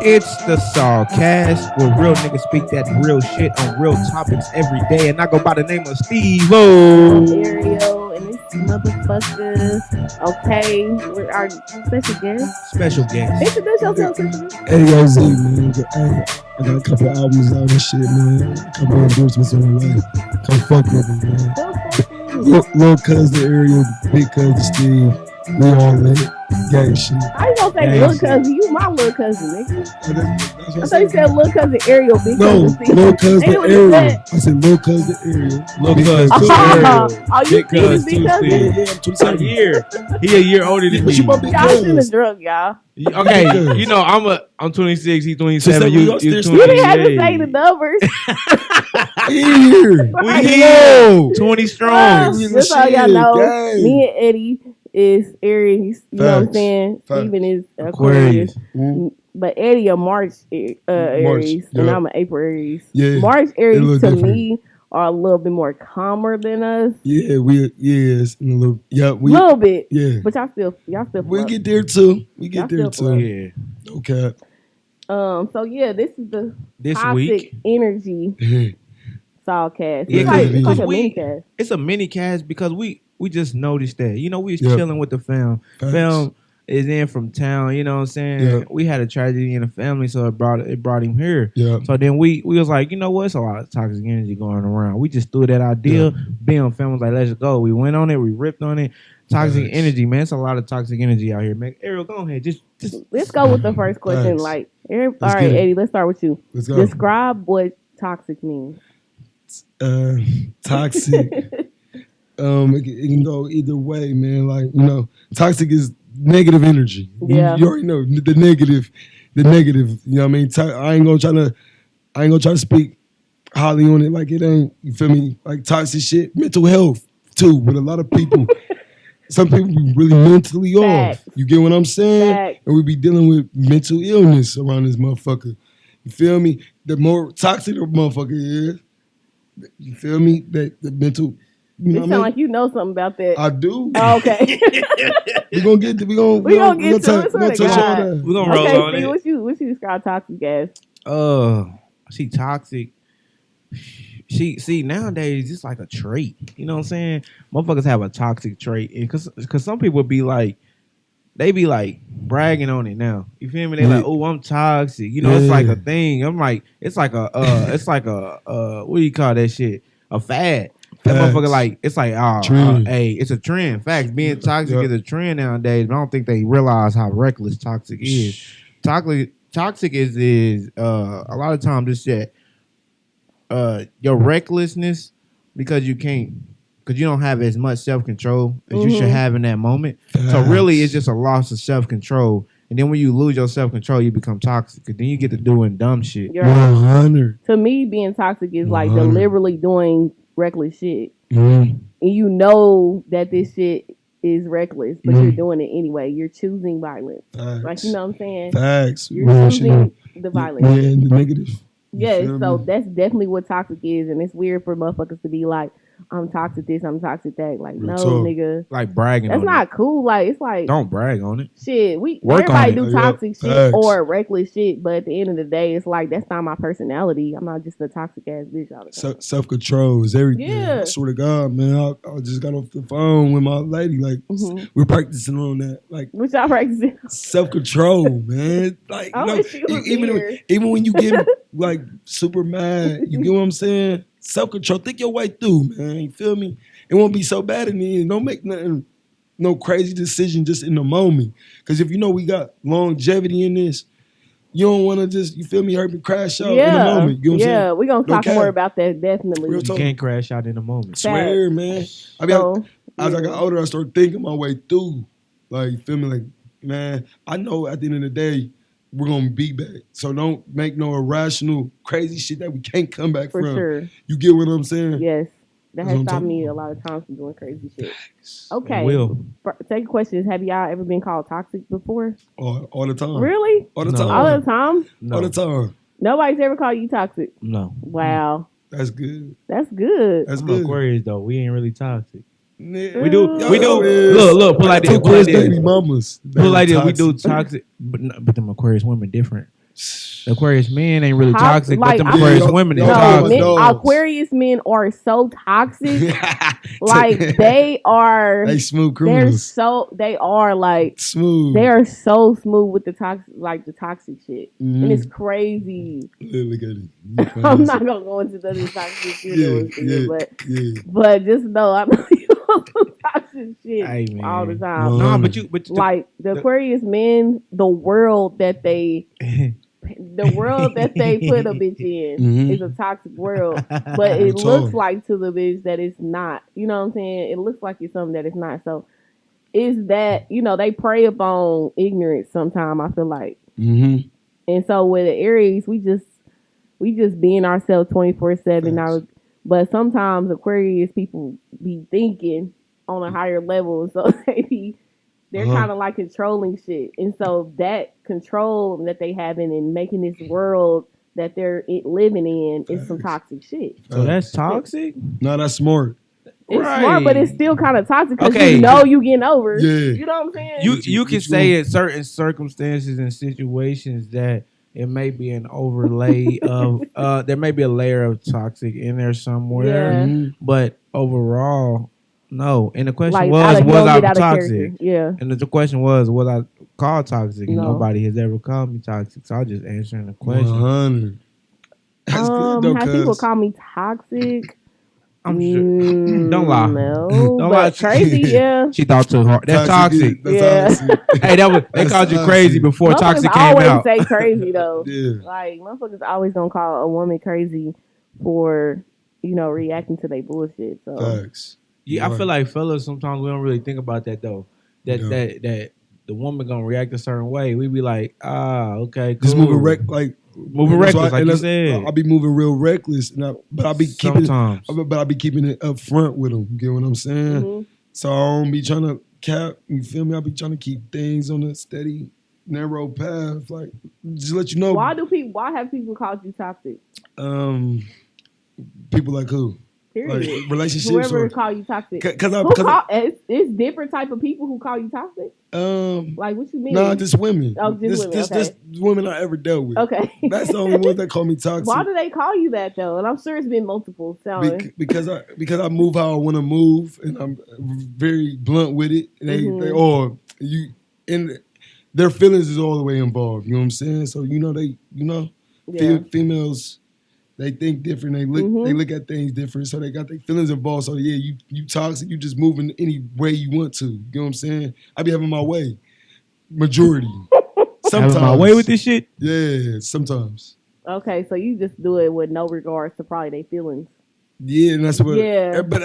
It's the SawCast where real niggas speak that real shit on real topics every day. And I go by the name of Steve-O. Ariel and this motherfucker. Okay, we're our special guest. Special guest. Introduce yourself, sister. EddieOz, man. I got a couple albums out and shit, man. A couple endorsements on the way. Come fuck with me, man. Little cousin Ariel, big cousin Steve. We all in it. Gang shit. I ain't gonna say Gang little shit. cousin. You my little cousin, nigga. That's what I thought you said little cousin Ariel, big No, cousin Steve. little cousin Ain't what you Ariel. said. I said little cousin Ariel. Little Big cousin cousin Ariel. Oh, you Big cousin, Steve's big cousin? Steve. Yeah, I'm A 27. year. He a year older than But me. you my big Y'all shouldn't cousin. drunk, y'all. Okay, you know I'm 26. He 27. So You we all still- 28. You didn't have to say the numbers. Here. We Right. here. 20 strong. Shit, Just so y'all know, gang. me and Eddie is Aries. You know what I'm Facts. saying? Facts. Steven is Aquarius. Aquarius. But Eddie a March Aries, and yeah. I'm an April Aries. Yeah. March They Aries look to different. me are a little bit more calmer than us. Yeah, it's in a little. Yeah, A little bit. Yeah, But y'all still we'll fuck. get there too. We Y'all get there still too. Yeah. Okay. So yeah, this is the This toxic week. energy SawCast. Yeah, It's like, because it's like a we- mini cast. It's a mini cast because we just noticed that. You know, we was Yep. chilling with the fam. Facts. Fam is in from town, you know what I'm saying? Yeah. We had a tragedy in the family, so it brought him here. Yeah. So then we was like, you know what? It's a lot of toxic energy going around. We just threw that idea. Bam, fam was like, let's go. We went on it. We ripped on it. Toxic Facts. energy, man. It's a lot of toxic energy out here, man. Ariel, go ahead. Just Let's go with the first question. Facts. Like, all Let's right, get it. Eddie, let's start with you. Let's go. Describe what toxic means. Toxic. It can go either way, man. Like, toxic is negative energy. Yeah. You already know the negative. You know what I mean? I ain't gonna try to speak highly on it like it ain't. You feel me? Like toxic shit, mental health too. With a lot of people, some people be really mentally off. Facts. You get what I'm saying? Facts. And we be dealing with mental illness around this motherfucker. You feel me? The more toxic the motherfucker is, you feel me? That the mental. You It know sounds what I mean? like you know something about that. I do. Oh, okay. We gonna get to, we gonna We gonna get to it, touch swear to on God. that. we're gonna roll Okay, on Steve, it. what you describe toxic as? She toxic. See nowadays it's like a trait. You know what I'm saying? Motherfuckers have a toxic trait, and cause some people be like, they be like bragging on it now. You feel me? They like, oh, I'm toxic. You know, it's like a thing. I'm like, it's like a what do you call that shit? A fad. That Facts. motherfucker like, it's like, Trend. hey, it's a trend. Facts. Being toxic Yep. is a trend nowadays, but I don't think they realize how reckless toxic is. Toxic is a lot of times it's that your recklessness because you don't have as much self-control as you should have in that moment. So Facts. really it's just a loss of self-control. And then when you lose your self-control, you become toxic. Cause then you get to doing dumb shit. You're 100. To me, being toxic is like 100. deliberately doing reckless shit. Mm. And you know that this shit is reckless, but you're doing it anyway. You're choosing violence. Facts. Like, you know what I'm saying? Facts. You're Real shit. choosing the violence. Yeah, and the negative. You Yes, feel so me? that's definitely what toxic is, and it's weird for motherfuckers to be like, I'm toxic this, I'm toxic that. Like, Real no, talk. nigga. Like bragging That's on not cool. Like, it's like, it. Don't brag on it. shit, Work on everybody it. do Yeah, toxic shit facts. or reckless shit, but at the end of the day, it's like, that's not my personality. I'm not just a toxic ass bitch all the time. Self-control is everything. Yeah. I swear to God, man. I just got off the phone with my lady. Like, Mhm. we're practicing on that. Like, What y'all practicing? self-control, man. Like, I wish you was here. even when you get like super mad, you get what I'm saying? Self-control. Think your way through, man. You feel me? It won't be so bad in the end. Don't make nothing, no crazy decision just in the moment. Because if you know we got longevity in this, you don't want to just, you feel me, hurt me, crash out in the moment. You know what I'm saying? We're going to talk Okay. more about that, definitely. Real You talk. can't crash out in a moment. Swear, man. I mean, So, as I yeah. got older, I started thinking my way through. Like, you feel me? Like, man, I know at the end of the day, we're going to be back. So don't make no irrational, crazy shit that we can't come back For from. sure. You get what I'm saying? Yes. That That's has what I'm stopped talking me a about. lot of times from doing crazy shit. Okay. Will. Second question is, have y'all ever been called toxic before? All the time. Really? All the No. time. All the time? No. All the time. Nobody's ever called you toxic. No. Wow. That's good. That's good. That's I'm good. Aquarius though. We ain't really toxic. Yeah. We do. Yo, We do. is. Look. Put I like got this. two Put like Aquarius baby this. mamas. Put like this. We Toxic. do toxic, but them Aquarius women different. Aquarius men ain't really toxic, like, but them I Aquarius feel- women is no, toxic. dogs. Aquarius men are so toxic. Like they are. They smooth They're criminals. so. They are like. Smooth. They are so smooth with the toxic, like the toxic shit, Mhm. and it's crazy. Look at it. I'm not gonna go into the toxic shit, yeah. but just know I know you on some toxic shit Hey, man. all the time. No, but Like the Aquarius men, the world that they put a bitch in Mhm. is a toxic world, but it That's looks all. like to the bitch that it's not. You know what I'm saying? It looks like it's something that it's not. So is that they prey upon ignorance sometimes. I feel like, Mm-hmm. and so with the Aries, we just being ourselves 24/7. But sometimes Aquarius people be thinking on a higher level, so they're kind of like controlling shit, and so that control that they having in making this world that they're living in is some toxic shit. So that's toxic? No, that's smart. It's Right. smart, but it's still kind of toxic because Okay. you getting over. Yeah. You know what I'm saying? You can say in certain circumstances and situations that it may be an overlay of there may be a layer of toxic in there somewhere. Yeah. Mhm. But overall, no. And the question like was you don't I get out of toxic? character. Yeah. And the question was I called toxic? No. Nobody has ever called me toxic. So I was just answering the question. 100. That's good though, Have people cuz. call me toxic? I'm sure. Don't lie. No, Don't but lie. crazy, yeah. She thought too hard. That's toxic. That's Yeah. toxic. Hey, they That's called you toxic. crazy before Motherfuckers toxic came always out. say crazy though. Yeah. Like motherfuckers always gonna call a woman crazy for reacting to their bullshit. So Facts. Yeah, I Right. feel like fellas sometimes we don't really think about that though. That Yeah. that the woman gonna react a certain way. We be like, okay, Just cool. moving Moving that's why- reckless, like and you that's- said. I'll be moving real reckless, but I'll be keeping. Sometimes. But I'll be keeping it up front with them. You get what I'm saying? mhm. So I don't be trying to cap. You feel me? I'll be trying to keep things on a steady, narrow path. Like just let you know. Why have people called you toxic? People like who? Period. Like relationships Whoever or call you toxic. because It's different type of people who call you toxic. Like what you mean? nah, just women. Oh, just women, okay. Just women I ever dealt with. Okay. That's the only ones that call me toxic. Why do they call you that though? And I'm sure it's been multiple. Because I move how I want to move, and I'm very blunt with it. And their feelings is all the way involved. You know what I'm saying? So Yeah. females, they think different. They look at things different. So they got their feelings involved. So yeah, you toxic. You just moving any way you want to. You know what I'm saying? I be having my way. Majority. Sometimes. Having my way with this shit. Yeah, sometimes. Okay, so you just do it with no regards to probably their feelings. Yeah, and that's what. Yeah. But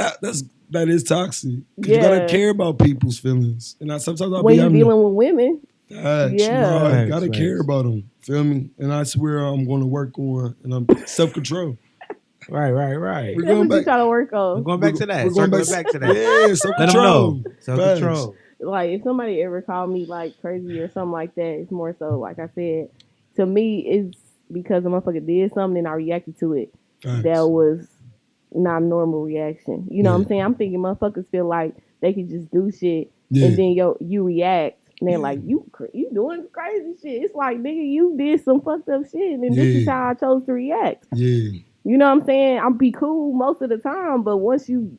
that is toxic. 'Cause you Yeah. gotta care about people's feelings, and sometimes I'll When be you're having dealing with women, yeah, Facts, gotta facts. care about them. Feel me? And I swear I'm going to work on, and I'm self control. Right. We're that's going what you back. trying to work We're on. going back to that. We're going Circling back to that. Yeah, self Let them control. know. Self-control. Like if somebody ever called me like crazy or something like that, it's more so like I said, to me it's because a motherfucker did something and I reacted to it. That was not a normal reaction. You know what I'm saying? I'm thinking motherfuckers feel like they can just do shit and then you react and they're like, you doing crazy shit. It's like, nigga, you did some fucked up shit and this is how I chose to react. Yeah. You know what I'm saying? I'll be cool most of the time, but once you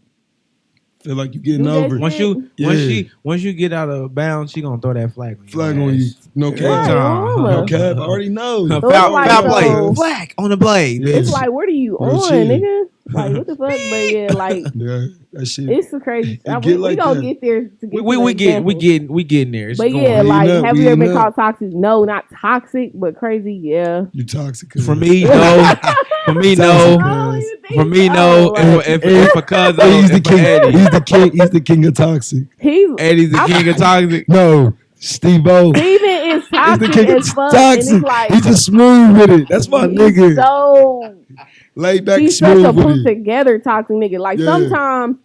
feel like you getting Do that over. shit. Once you get out of bounds, she gonna throw that flag on you. Flag on you. No cap. Right, mama. No cap. I already know. So it's like, Foul so- play. Flag on the blade. Yeah. It's like, what are you Real on, shit. nigga? Like, what the fuck? But yeah, like, Yeah, that shit. it's a crazy. It We get like gonna that. get there. To get We to the getting example. there. It's But going. yeah, We like, ain't up, have we you ever ain't been up. called toxic? No, not toxic, but crazy. Yeah. You toxic. For me, no. For me, no. Oh, you think For me, so? no. Like, If because He's the if king. Eddie, He's the king. He's the king of toxic. Eddie's the king of toxic. No, Steve-O. Steven is He's the toxic king of as fuck, and toxic. it's like He's just smooth with it. That's my he's nigga. so Laid back, he's such smooth a with put it. together toxic nigga. Like Yeah. sometimes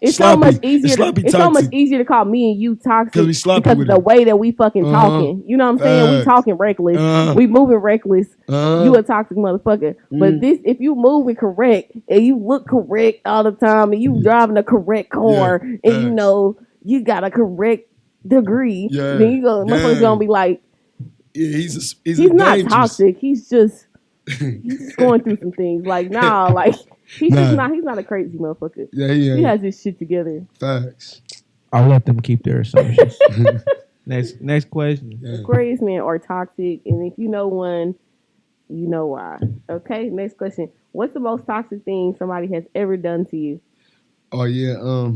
it's Sloppy. so much easier. It's sloppy It's so much toxic. easier to call me and you toxic 'Cause we sloppy because of with the it. way that we fucking Uh-huh. talking. You know what I'm saying? We Facts. talking reckless. We moving reckless. You a toxic motherfucker. But this, if you moving correct and you look correct all the time and you driving a correct car and you facts. know you got a correct degree, Yeah. then you go, motherfuckers Yeah. gonna be like, Yeah, he's He's a not dangerous. toxic. He's just going through some things. Like, nah, like he's just not. He's not a crazy motherfucker. Yeah, He has his shit together. Facts. I'll let them keep their assumptions. Next question. Yeah. Aquarius men are toxic, and if you know one, you know why. Okay, next question. What's the most toxic thing somebody has ever done to you? Oh yeah.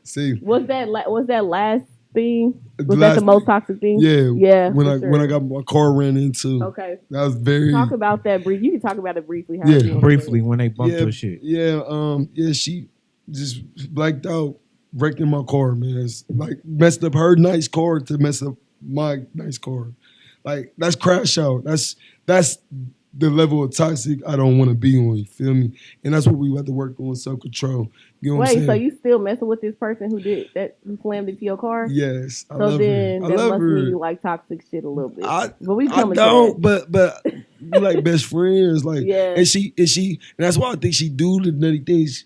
See. Was that last thing? Was that the most toxic thing? Yeah. Yeah. When I got my car ran into. Okay. That was very. Talk about that briefly. You can talk about it briefly. Briefly when they bumped your shit. Yeah. Yeah. She just blacked out, wrecked in my car, man. It's like messed up her nice car to mess up my nice car. Like that's crash out. That's the level of toxic I don't want to be on. You feel me? And that's what we have to work on, self-control. You know what I'm saying? So you still messing with this person who did that? Who slammed into your car? Yes, I so love then her. that must her. mean you like toxic shit a little bit. I don't, but we like best friends. Like, yeah. And that's why I think she do the nutty things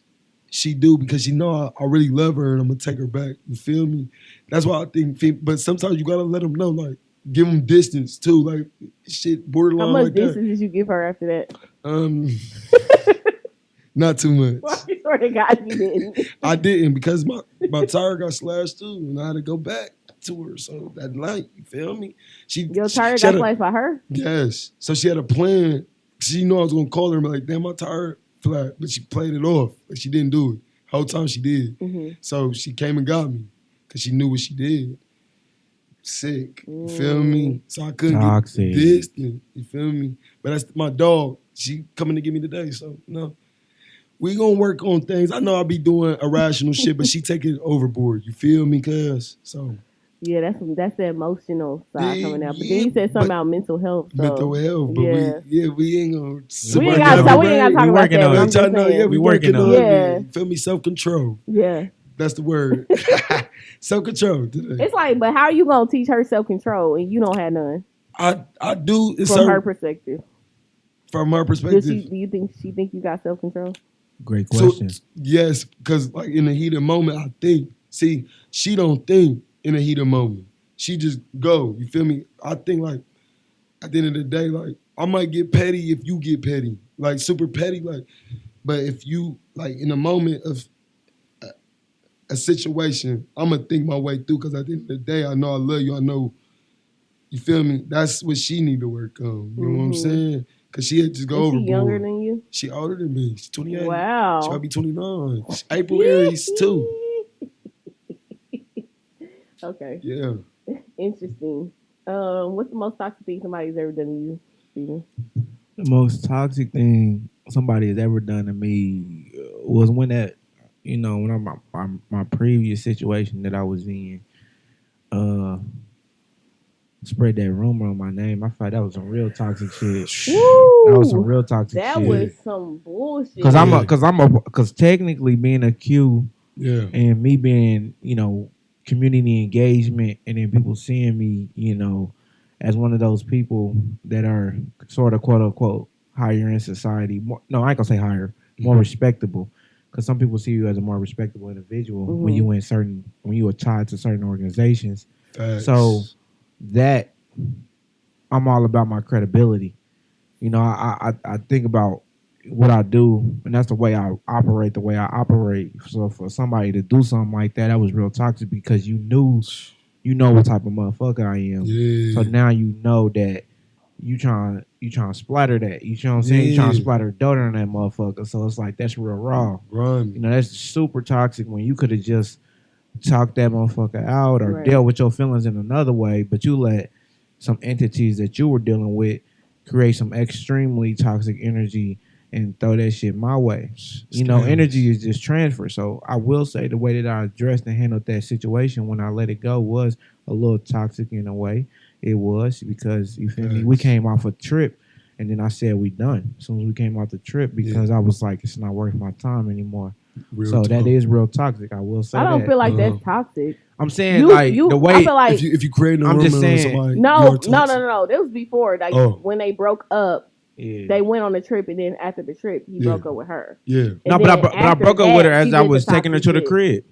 she do because she know I really love her and I'm gonna take her back. You feel me? That's why I think. But sometimes you gotta let them know, like. Give them distance too, like shit borderline. How much like distance did you give her after that? Not too much. Well, I swear to God, you didn't. I didn't because my tire got slashed too, and I had to go back to her. So that night, you feel me? Your tire got slashed by her? Yes. So she had a plan. She knew I was gonna call her and be like, "Damn, my tire flat," but she played it off. Like she didn't do it. Whole time she did. Mm-hmm. So she came and got me because she knew what she did. Sick, you feel me? So I couldn't get distant, you feel me? But that's my dog. She coming to get me today, so no. We gonna work on things. I know I'll be doing irrational shit, but she take it overboard. You feel me, cuz? So yeah, that's the emotional side coming out. But then you said something about mental health. So, mental health, but we ain't gonna. We ain't gotta talk about that. We working on it. Yeah. You feel me? Self-control. Yeah. That's the word. Self-control today. It's like, but how are you gonna teach her self-control and you don't have none? I do. From her perspective. From her perspective. Do you think she think you got self-control? Great question. So, yes, because like in the heat of the moment, I think. See, she don't think in the heat of the moment. She just go. You feel me? I think like at the end of the day, like I might get petty if you get petty, like super petty, like. But if you like in the moment of a situation, I'm gonna think my way through because at the end of the day, I know I love you. I know, you feel me? That's what she need to work on. You know what I'm saying? Because she had to go overboard. She younger than you? She older than me. She's 28. Wow. She might be 29. April Aries too. Okay. Yeah. Interesting. What's the most toxic thing somebody's ever done to you, Steven? The most toxic thing somebody has ever done to me was when that. You know, when my previous situation that I was in, spread that rumor on my name. I thought that was some real toxic shit. Woo! That was some real toxic shit. That was some bullshit. Because technically being a Q, and me being, you know, community engagement, and then people seeing me, you know, as one of those people that are sort of quote unquote higher in society. I ain't gonna say higher, more respectable. Because some people see you as a more respectable individual when you are tied to certain organizations. So that I'm all about my credibility. You know, I think about what I do, and that's the way I operate. So for somebody to do something like that, that was real toxic because you know what type of motherfucker I am. Yeah. So now you know that you trying to splatter that. You know what I'm saying? You trying to splatter dirt on that motherfucker. So it's like, that's real raw. Right. You know, that's super toxic when you could have just talked that motherfucker out or dealt with your feelings in another way, but you let some entities that you were dealing with create some extremely toxic energy and throw that shit my way. You know, energy is just transfer. So I will say the way that I addressed and handled that situation when I let it go was a little toxic in a way. It was because, you feel me, we came off a trip and then I said we done as soon as we came off the trip because I was like, it's not worth my time anymore. That is real toxic. I will say that. I don't feel like that's toxic. I'm saying the way I feel like if you create I'm just saying no. That was before when they broke up. Yeah. They went on the trip and then after the trip he broke up with her. Yeah. No, but I broke up with her as I was taking her to the crib.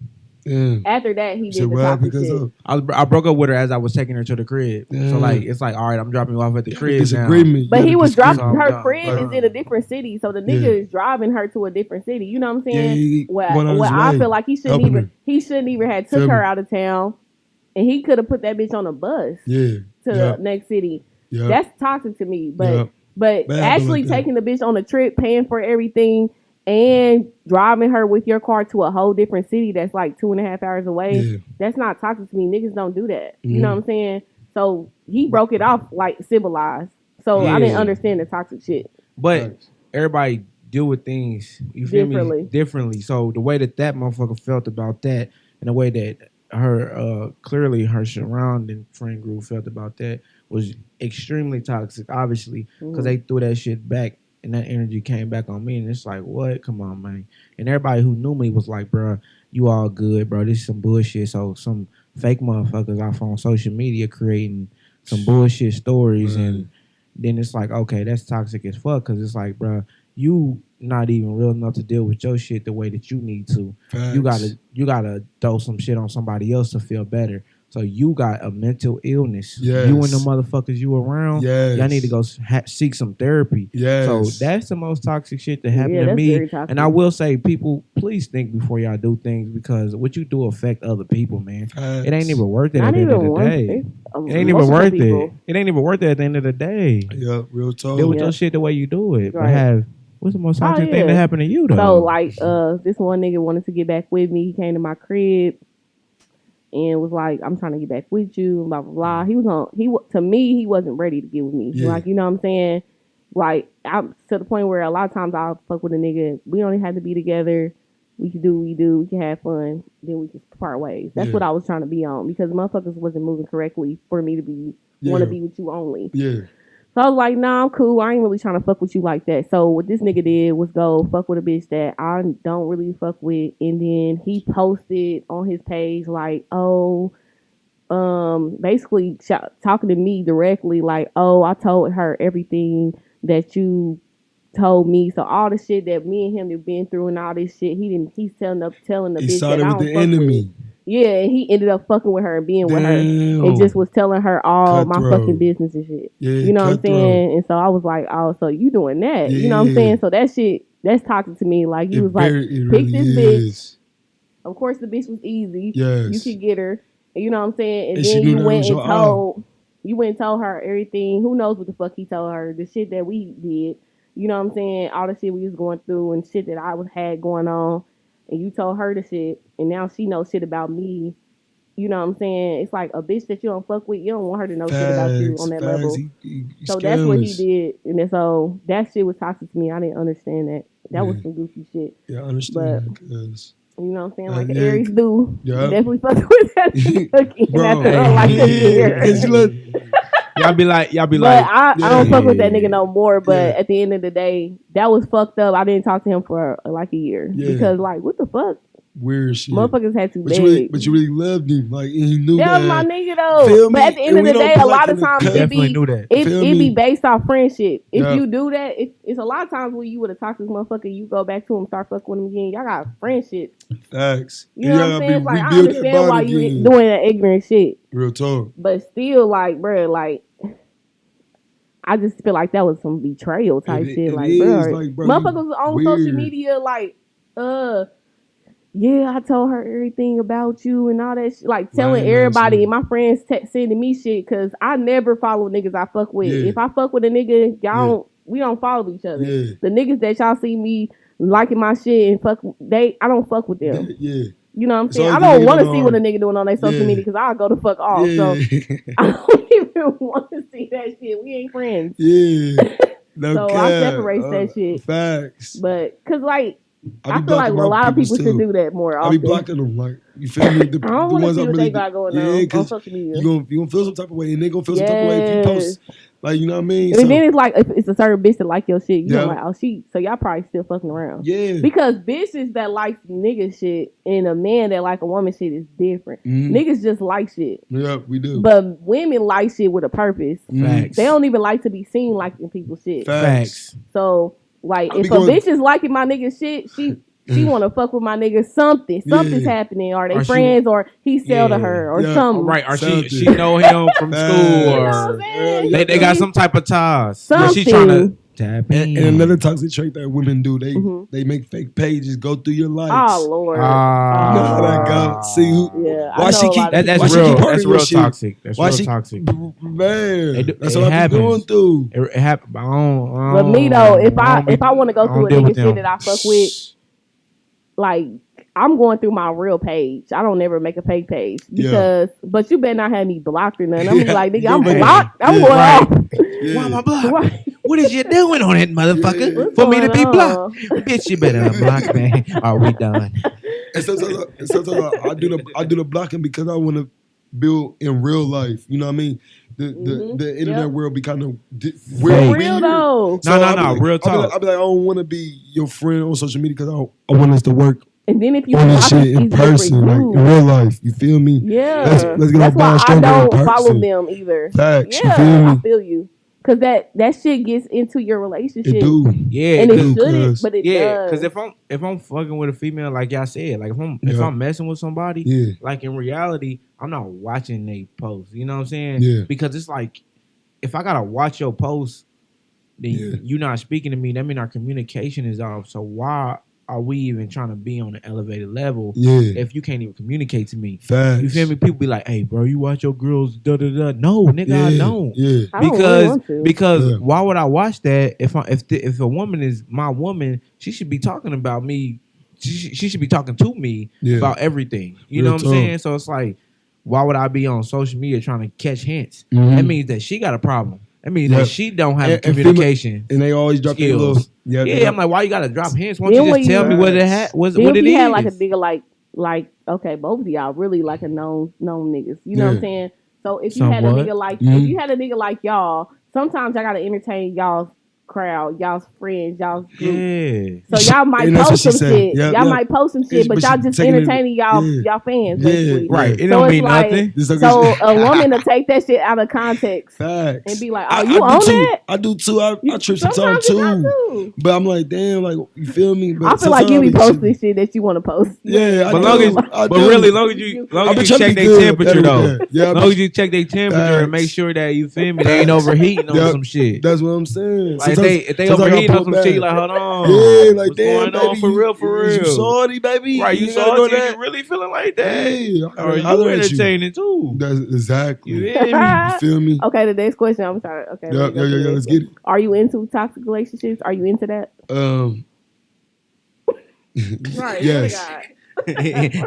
After that, he did the what happened toxic shit. I broke up with her as I was taking her to the crib. So like it's like, all right, I'm dropping you off at the crib now. But he was dropping her So, crib is in a different city, so the nigga is driving her to a different city. You know what I'm saying? What I feel like he shouldn't even have took her out of town, and he could have put that bitch on a bus. To the next city. That's toxic to me. But actually taking the bitch on a trip, paying for everything, and driving her with your car to a whole different city that's like 2.5 hours away, that's not toxic to me. Niggas don't do that. You know what I'm saying? So he broke it off like civilized. So I didn't understand the toxic shit. But everybody deal with things, you feel me, differently. So the way that motherfucker felt about that, and the way that her clearly her surrounding friend group felt about that was extremely toxic, obviously, because they threw that shit back. And that energy came back on me, and it's like, what? Come on, man. And everybody who knew me was like, bro, you all good, bro. This is some bullshit. So some fake motherfuckers off on social media creating some bullshit stories. And then it's like, okay, that's toxic as fuck, because it's like, bro, you not even real enough to deal with your shit the way that you need to. Facts. You gotta throw some shit on somebody else to feel better. So you got a mental illness. Yes. You and the motherfuckers you around, y'all need to go seek some therapy. Yes. So that's the most toxic shit that happened to me. And I will say, people, please think before y'all do things, because what you do affect other people, man. It ain't even worth it at the end of the day. It ain't even worth it. It ain't even worth it at the end of the day. Yeah, real talk. Deal with your shit the way you do it. Right. But what's the most toxic thing that happened to you, though? So, like, this one nigga wanted to get back with me. He came to my crib and was like, I'm trying to get back with you, blah, blah, blah. To me, he wasn't ready to get with me. Yeah. Like, you know what I'm saying? Like, I'm to the point where a lot of times I'll fuck with a nigga. We don't even have to be together. We can do what we do. We can have fun. Then we can part ways. That's what I was trying to be on, because motherfuckers wasn't moving correctly for me to want to be with you only. Yeah. So I was like, nah, I'm cool. I ain't really trying to fuck with you like that. So what this nigga did was go fuck with a bitch that I don't really fuck with. And then he posted on his page like, basically talking to me directly like, I told her everything that you told me. So all the shit that me and him have been through and all this shit, he's telling the bitch that I don't fuck with. Yeah, and he ended up fucking with her and being with her, and just was telling her all my fucking business and shit. Yeah, you know what I'm saying? And so I was like, oh, so you doing that? Yeah. You know what I'm saying? So that shit, that's toxic to me. Like, he was like, pick this bitch. Of course, the bitch was easy. Yes. You could get her. You know what I'm saying? And then you went and told her everything. Who knows what the fuck he told her? The shit that we did. You know what I'm saying? All the shit we was going through and shit that I had going on. And you told her the shit, and now she knows shit about me. You know what I'm saying? It's like a bitch that you don't fuck with, you don't want her to know shit about you on that level. So that's what he did. And so that shit was toxic to me. I didn't understand that. That was some goofy shit. Yeah, I understand. But, you know what I'm saying? Like the Aries do. Yeah. Definitely fuck with that again. Bro, like y'all be like, I don't fuck with that nigga no more. But at the end of the day, that was fucked up. I didn't talk to him for like a year because, like, what the fuck? Weird shit. Motherfuckers had to beg. But you really loved him, like, and he knew that was my nigga though. But at the end of the day, a lot of times it be based off friendship. If you do that, it's a lot of times when you would have talked to this motherfucker, you go back to him, start fucking with him again. Y'all got friendship. Facts. You know what I'm saying? It's like, I understand why you doing that ignorant shit. Real talk. But still, like, bro, like, I just feel like that was some betrayal type shit. Like, bro, motherfuckers on social media, like, yeah, I told her everything about you and all that shit. Like, telling everybody, and my friends sending me shit, because I never follow niggas I fuck with. Yeah. If I fuck with a nigga, we don't follow each other. Yeah. The niggas that y'all see me liking my shit and I don't fuck with them. Yeah. You know what I'm saying? I don't want to see what a nigga doing on their social media, because I'll go the fuck off. Yeah. So I don't even want to see that shit. We ain't friends. Yeah. No so cap. I separate that shit. Facts. But, because, like, I feel like a lot of people should do that more often. I be blocking them, like, you feel me? I don't want to see what they got going on social media. You gonna feel some type of way, and they gonna feel some type of way if you post. Like, you know what I mean? And then it's like, if it's a certain bitch that like your shit, you know, like, oh, so y'all probably still fucking around. Yeah. Because bitches that like nigga shit and a man that like a woman shit is different. Mm-hmm. Niggas just like shit. Yeah, we do. But women like shit with a purpose. Facts. They don't even like to be seen liking people's shit. Facts. So, like, if a bitch is liking my nigga shit, she want to fuck with my nigga. Something's happening. Are they friends, or he sell to her, or something? Right, or she know him from school, or they got some type of ties. Something. She trying to tap in. And another toxic trait that women do, they make fake pages, go through your lives. Oh Lord, you know how that go. See who? Yeah, why she keep? That's real. That's real toxic. That's real toxic. Man, that's what I be going through. It happens. But me though, if I want to go through a nigga shit that I fuck with, like I'm going through my real page. I don't never make a fake page because, but you better not have me blocked or nothing. I'm gonna be like, nigga, I'm blocked. I'm going off. Why am I blocked? What is you doing on it, motherfucker? For me to be blocked, bitch, you better unblock me. Are we done? And sometimes I do the blocking because I want to build in real life. You know what I mean? The internet world be kind of weird. Real though. So no, real talk. I'll be like, I don't want to be your friend on social media because I want us to work. And then if you on this shit in person, like in real life, you feel me? Yeah. Let's get our bond stronger in person. I don't follow them either. Facts, yeah, you feel me? I feel you. Cause that shit gets into your relationship. It do. Yeah, and it shouldn't, but it does. Cause if I'm fucking with a female, like y'all said, like if I'm messing with somebody, like in reality, I'm not watching they posts. You know what I'm saying? Yeah. Because it's like, if I gotta watch your posts, then you're not speaking to me. That means our communication is off. So why are we even trying to be on an elevated level if you can't even communicate to me? Facts. You feel me? People be like, "Hey, bro, you watch your girls?" No, nigga, I don't. Yeah. I don't really want to. Because why would I watch that if a woman is my woman? She should be talking about me. She should be talking to me about everything. You know what I'm saying? So it's like, why would I be on social media trying to catch hints? Mm-hmm. That means that she got a problem. That means that she don't have communication. And they always drop their little. Yeah, I'm like, why you gotta drop hints? Why don't you just tell me what it what it is? Had like a nigga like okay, both of y'all really like a known niggas. You know what I'm saying? So if you had a nigga like if you had a nigga like y'all, sometimes I gotta entertain y'all's crowd, y'all's friends, y'all's group. Yeah. So y'all might post some shit. Y'all might post some shit, but y'all just entertaining y'all fans. Basically. Right. It don't mean nothing. So a woman to take that shit out of context and be like, "Oh, you own that?" I do too. I trip sometimes too. But I'm like, damn, like you feel me? But I feel like you be posting shit that you want to post. Yeah, but long as you check their temperature though. Yeah, long as you check their temperature and make sure that you feel me, they ain't overheating on some shit. That's what I'm saying. If they overheating on some shit, like, hold on. Yeah, like what's damn, going on for real? You salty, baby. Right, you salty. You really feeling like that? Yeah, or you entertaining too? That's exactly. You feel me? Okay, the next question. I'm sorry. Okay. Yeah. Let's get it. Are you into toxic relationships? Are you into that? Right. Yes.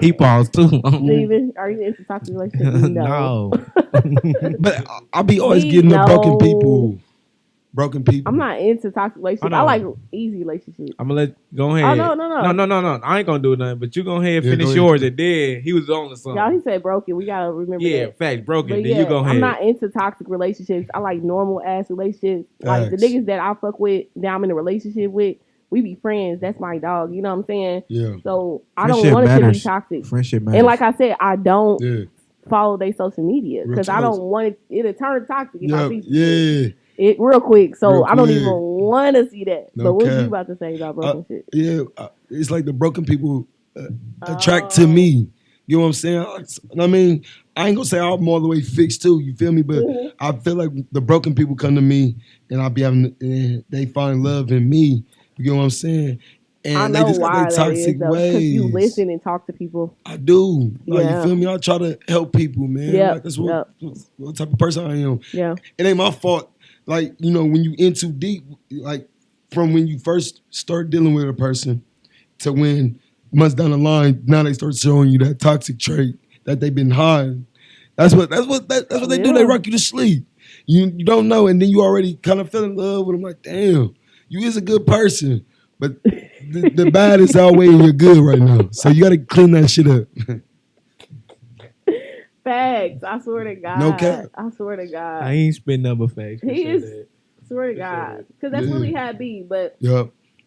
He paused too. Steven, are you into toxic relationships? No. But I'll be always getting the broken people. I'm not into toxic relationships. I like easy relationships. I'm gonna go ahead. Oh no. I ain't gonna do nothing. But you go ahead and finish yours. And then he was on to something. Y'all, he said broken. We gotta remember. Yeah, that. fact, broken. But then you go ahead. I'm not into toxic relationships. I like normal ass relationships. Like the niggas that I fuck with, that I'm in a relationship with, we be friends. That's my dog. You know what I'm saying? Yeah. So I don't want it to be toxic. Friendship matters. And like I said, I don't follow their social media because I don't want it to turn toxic if I see it real quick. So I don't even want to see that. But what you about to say about broken shit? Yeah, it's like the broken people attract to me. You know what I'm saying? I mean, I ain't gonna say I'm all the way fixed too. You feel me? But I feel like the broken people come to me and I be having, they find love in me. You know what I'm saying? And I know they just why got their toxic ways. Because you listen and talk to people. I do. Like, you feel me? I try to help people, man. Like, that's what type of person I am. Yeah. It ain't my fault. Like, you know, when you in too deep, like from when you first start dealing with a person to when months down the line, now they start showing you that toxic trait that they've been hiding. That's what they do. They rock you to sleep. You don't know, and then you already kind of fell in love with them. Like, damn, you is a good person, but the bad is outweighing your good right now. So you got to clean that shit up. Facts. I swear to God. No cap. I swear to God. I ain't spit number facts. He is. I swear to God. Because that's really how it be. But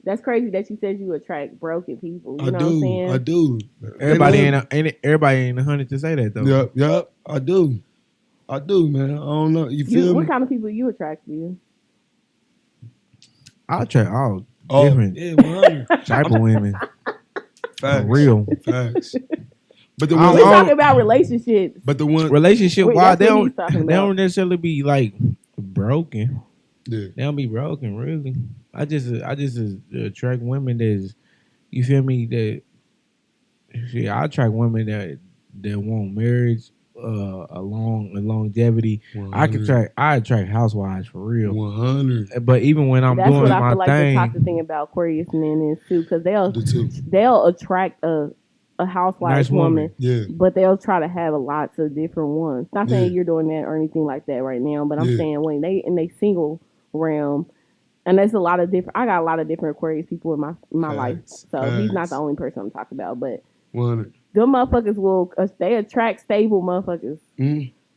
that's crazy that you said you attract broken people. You know what I'm saying? I do. Everybody ain't 100 to say that though. Yep. I do, man. I don't know. You feel me? What kind of people you attract to you? I attract all different type of women. Facts. For real. Facts. But the I ones We don't- talking about relationships. but the one Relationship Wait, wise, that's what he's talking they about. don't necessarily be like broken. yeah. They don't be broken, really. I just attract women that's, you feel me, that shit, I attract women that want marriage, a longevity. I 100. attract housewives for real. 100. But even when I'm That's doing what I my feel like the thing, toxic thing about Aquarius men is too, because The two. they'll attract a housewife Nice woman. Yeah. but they'll try to have lots of different ones. Not saying Yeah. you're doing that or anything like that right now, but I'm Yeah. saying when they in they single realm, and there's a lot of different. I got a lot of different Aquarius people in my life, Facts. so he's not Facts. the only person I'm talking about. But 100. them motherfuckers will they attract stable motherfuckers,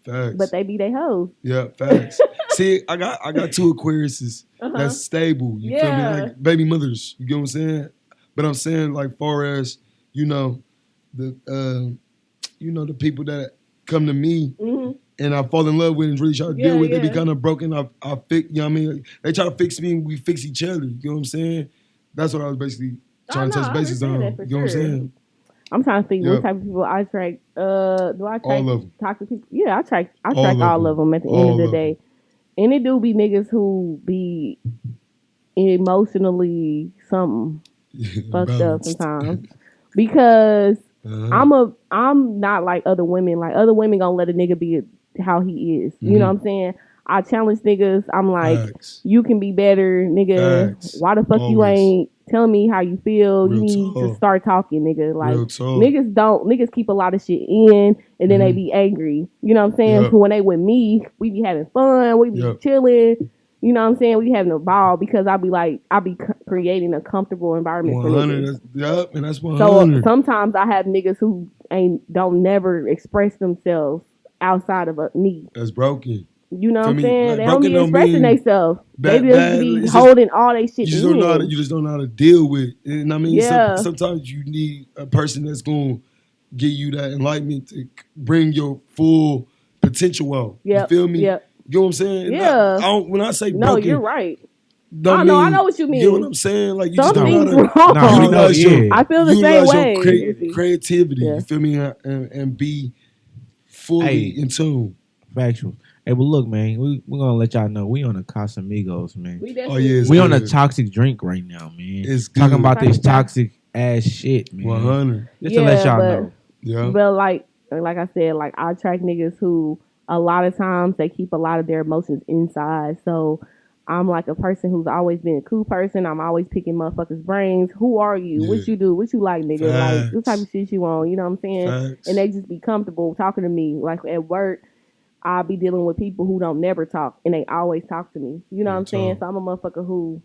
Facts. but they be they hoes. Yeah, facts. See, I got two Aquariuses that's stable. You feel me? Yeah. Like baby mothers. You get what I'm saying? But I'm saying like far as, the the people that come to me Mm-hmm. and I fall in love with and really try to Yeah, deal with, they be yeah. kind of broken. I fix, you know what I mean? They try to fix me and we fix each other. You know what I'm saying? That's what I was basically trying to no, touch I bases on. understand that for You know what I'm sure. saying? I'm trying to think Yep. what type of people I attract. Do I attract All of 'em. toxic people? Yeah, I attract All all of of them at the All end of the of day. And it do be niggas who be emotionally something fucked up Balanced. sometimes. Because Uh-huh. I'm not like other women. Like other women gonna let a nigga be how he is. You know what I'm saying? I challenge niggas. I'm like, Facts. you can be better, nigga. Facts. Why the fuck you Always. ain't telling me how you feel? Real you need to talk. start talking, nigga. Like Real talk. niggas keep a lot of shit in and then they be angry. You know what I'm saying? Yep. So when they with me, we be having fun, we be Yep. chilling. You know what I'm saying? We having a ball because I be creating a comfortable environment for 100. niggas. Yep, and that's So 100. sometimes I have niggas who don't never express themselves outside of me. That's broken. You know what For I'm me, saying? like, they don't be broken don't expressing mean themselves. They bad- just bad. be It's just- holding all they shit You just in. don't know how to. You just don't know how to deal with. And I mean, Yeah. sometimes you need a person that's going to give you that enlightenment to bring your full potential out. Yep, You feel me? yep. You know what I'm saying? Yeah. When I say No, broken, you're right. don't I know mean- what you You know what mean. I'm saying? Like you just don't Something's know how to wrong. Nah, we know, utilize your- yeah. I feel the same utilize way. your creativity. Yeah. You feel me? And be fully Hey. in tune. factual. Hey, but look, man, we're gonna let y'all know we on the Casamigos, man. We Oh definitely yeah, it's We on a good. toxic drink right now, man. It's Talking good. about this Toxic. toxic ass shit, man. 100. Just to let y'all but, know. Yeah. But like I said, like I attract niggas who a lot of times they keep a lot of their emotions inside. So I'm like a person who's always been a cool person. I'm always picking motherfuckers' brains. Who are you? Yeah. What you do? What you like, nigga? Like Facts. what type of shit you on? You know what I'm saying? Facts. And they just be comfortable talking to me. Like at work, I'll be dealing with people who don't never talk and they always talk to me. You know what I'm saying? talk. So I'm a motherfucker who,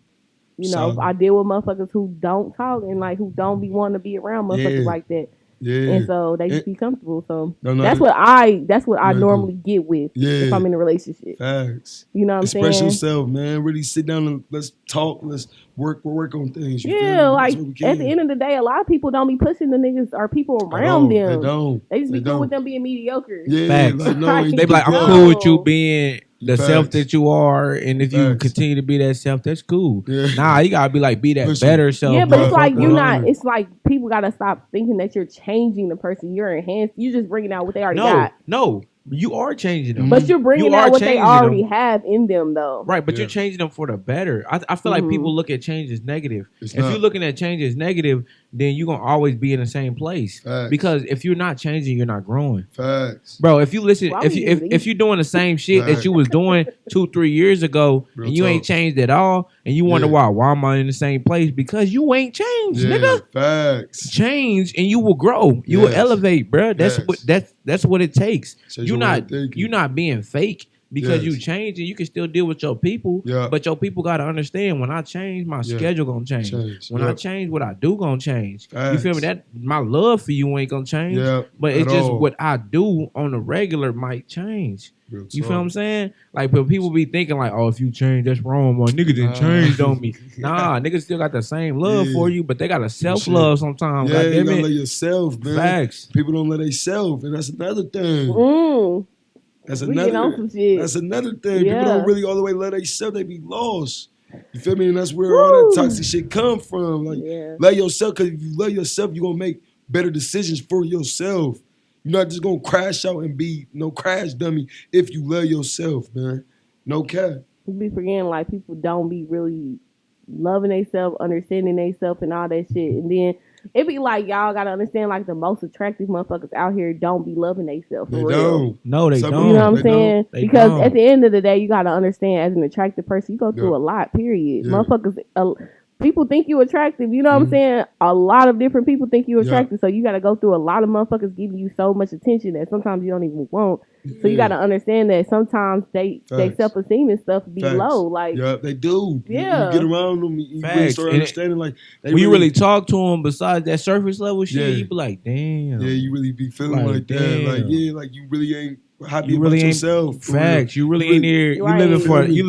Solid. I deal with motherfuckers who don't talk and like who don't be wanting to be around motherfuckers Yeah. like that. Yeah. And so they just And- be comfortable. So No, no, that's that- what I Yeah, normally get with Yeah. if I'm in a relationship. Facts. You know what I'm Express saying? yourself, man. Really sit down and let's talk. Let's work on things. You feel me? Yeah, That's like what we at the can. end of the day, a lot of people don't be pushing the niggas or people They around don't. them. They don't. They just be They cool don't. with them being mediocre. Yeah, Facts. like no, Right. They be like, I'm No. cool with you being the Facts. self that you are, and if you Facts. continue to be that self, that's cool. Yeah. Nah, you gotta be like, be that Push better self. Yeah, but it's like motherfucker. you not. 100. It's like people gotta stop thinking that you're changing the person. You're enhancing. You just bringing out what they already No, got. no, you are changing them. But you're bringing You are out what they changing already them. have in them, though. Right, but Yeah. you're changing them for the better. I feel like Mhm. people look at change as negative. It's If not. you're looking at change as negative, then you're gonna always be in the same place. Facts. Because if you're not changing, you're not growing. Facts. Bro, if you listen, Why if would you you if, leave? if you're doing the same shit that Right. you was doing 2-3 years ago Real and you ain't talk. changed at all, and you wonder Yeah. why am I in the same place? Because you ain't changed, Yeah. nigga. Facts. Change and you will grow. You will Yes. elevate, bro. That's Yes. that's what it takes. Change You're your way not of thinking. you're not being fake because you Yes. change and you can still deal with your people. Yeah. But your people gotta understand when I change, my Yeah. schedule gonna change. Change. When I Yeah. change, what I do gonna change. You Facts. feel me? That my love for you ain't gonna change. Yeah. But it's At just all. what I do on the regular might change. Real You talk. feel what I'm saying? Like, but people be thinking like, oh, if you change, that's wrong. My nigga didn't change on me. Nah, niggas still got the same love Yeah. for you, but they got a self love sometimes. Yeah, you Goddamn gotta it. let yourself, man. Facts. People don't let themselves, and that's another thing. Mm. That's We getting on another. some shit. That's another thing. Yeah. People don't really all the way let themselves. They be lost. You feel me? And that's where all that toxic shit come from. Like, love yourself, because if you love yourself, you're going to make better decisions for yourself. You're not just going to crash out and be no crash dummy if you love yourself, man. No cap. You be forgetting, like, people don't be really loving themselves, understanding themselves, and all that shit. And then it be like, y'all gotta understand, like, the most attractive motherfuckers out here don't be loving themselves. They don't. No, they don't. You know what I'm saying? Because at the end of the day, you gotta understand, as an attractive person, you go through a lot, period. Motherfuckers, people think you attractive. You know what I'm saying? A lot of different people think you attractive. So you gotta go through a lot of motherfuckers giving you so much attention that sometimes you don't even want. So you gotta understand that sometimes they self-esteem and stuff be low. Like, they do. Yeah. You get around them, you really start understanding, like, when you really talk to them besides that surface level shit, you be like, damn. Yeah, you really be feeling like that. Damn. Like, like you really ain't happy about yourself. Facts. You really ain't here. You living for the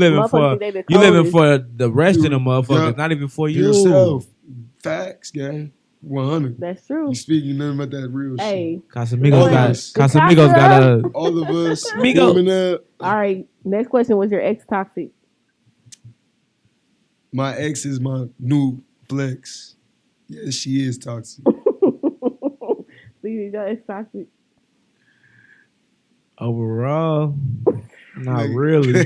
rest of the motherfuckers, not even for you. Yourself. Facts, gang. 100. That's true. You speaking nothing about that real shit. Casamigos got all of us. Migos. All right. Next question. Was your ex toxic? My ex is my new flex. Yes, she is toxic. See, your ex toxic? Overall, not really. He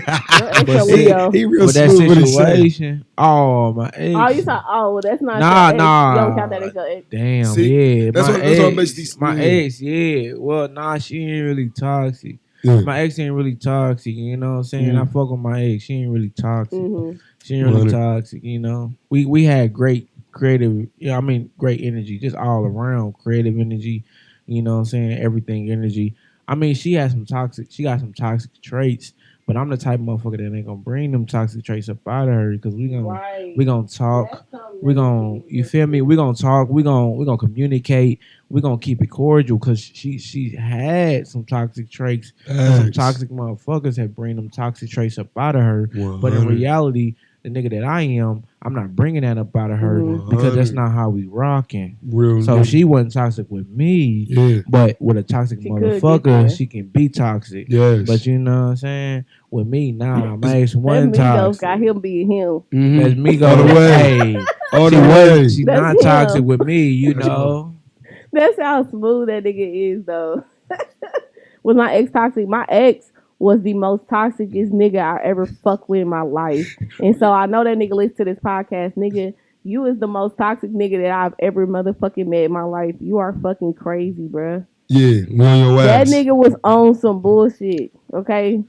real but that situation. Oh, my ex. Oh, you thought? Oh, well, that's not. Nah. You don't count that as your ex. Damn. See, yeah. That's what makes these. My ex. Yeah. Well, nah, she ain't really toxic. My ex ain't really toxic. You know what I'm saying? I fuck with my ex. She ain't really toxic. She ain't really toxic. You know, we had great creative. Great energy, just all around creative energy. You know what I'm saying? Everything energy. I mean, she got some toxic traits, but I'm the type of motherfucker that ain't gonna bring them toxic traits up out of her, because we gonna talk, we gonna, you feel me? We gonna talk, we gonna communicate, we gonna keep it cordial, because she had some toxic traits, and some toxic motherfuckers have bring them toxic traits up out of her, but in reality, the nigga that I am, I'm not bringing that up out of her because that's not how we rocking. So she wasn't toxic with me, but with a toxic motherfucker, she can be toxic. But you know what I'm saying? With me, nah, my ex wasn't toxic. Got him being him. That's me go the way. All the way. She's not toxic with me, you know. That's how smooth that nigga is, though. Was my ex toxic? My ex was the most toxicest nigga I ever fucked with in my life. And so I know that nigga listens to this podcast. Nigga, you is the most toxic nigga that I've ever motherfucking met in my life. You are fucking crazy, bruh. Yeah, that nigga was on some bullshit, okay?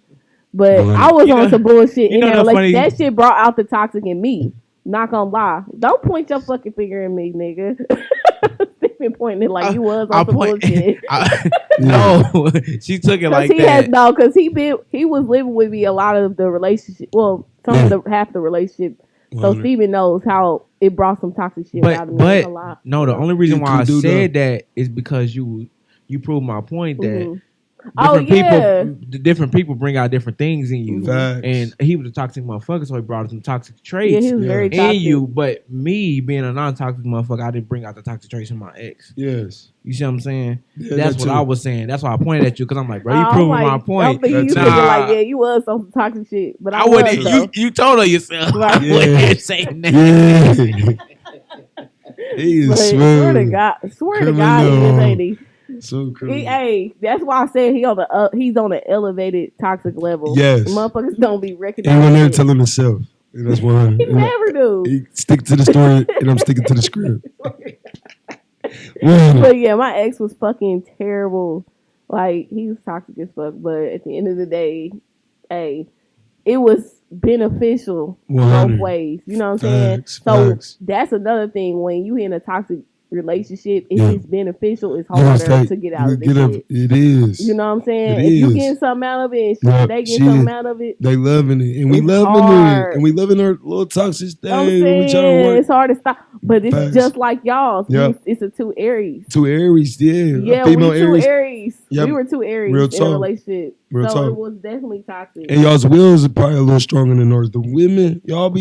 But I was on some bullshit. That shit brought out the toxic in me. Not gonna lie. Don't point your fucking finger at me, nigga. Been pointing it like you was on some bullshit. No, she took it like that. Because he was living with me a lot of the relationship. Well, half the relationship. So Steven knows how it brought some toxic shit out of me. But no, the only reason why I said that is because you proved my point that different people bring out different things in you. And he was a toxic motherfucker, so he brought some toxic traits he was very toxic. in you. But me being a non-toxic motherfucker, I didn't bring out the toxic traits in my ex. Yes. You see what I'm saying? Yeah, that's what I was saying. That's why I pointed at you, because I'm like, bro, you proving my point. I'm thinking you was on some toxic shit. But I wouldn't. You told her yourself. Right. I wouldn't say that. He is smooth. Swear to God, he is, ain't he? So crazy. That's why I said he's on an elevated toxic level. Yes. Motherfuckers don't be recognized. He won't never tell himself. And that's why he never do. He stick to the story, and I'm sticking to the script. But yeah, my ex was fucking terrible. Like, he was toxic as fuck. But at the end of the day, it was beneficial both ways. You know what I'm saying? So that's another thing. When you in a toxic relationship, if it's beneficial, it's harder to get out of it. It is. You know what I'm saying? If you getting something out of it, and they get something out of it, they loving it, and we loving it, and we loving our little toxic thing. It's hard to stop, but it's just like y'all. It's a two Aries. Two Aries, yeah. Female we two Aries. We were two Aries in a relationship. Real so talk. It was definitely toxic. And y'all's wills are probably a little stronger than ours. The women, y'all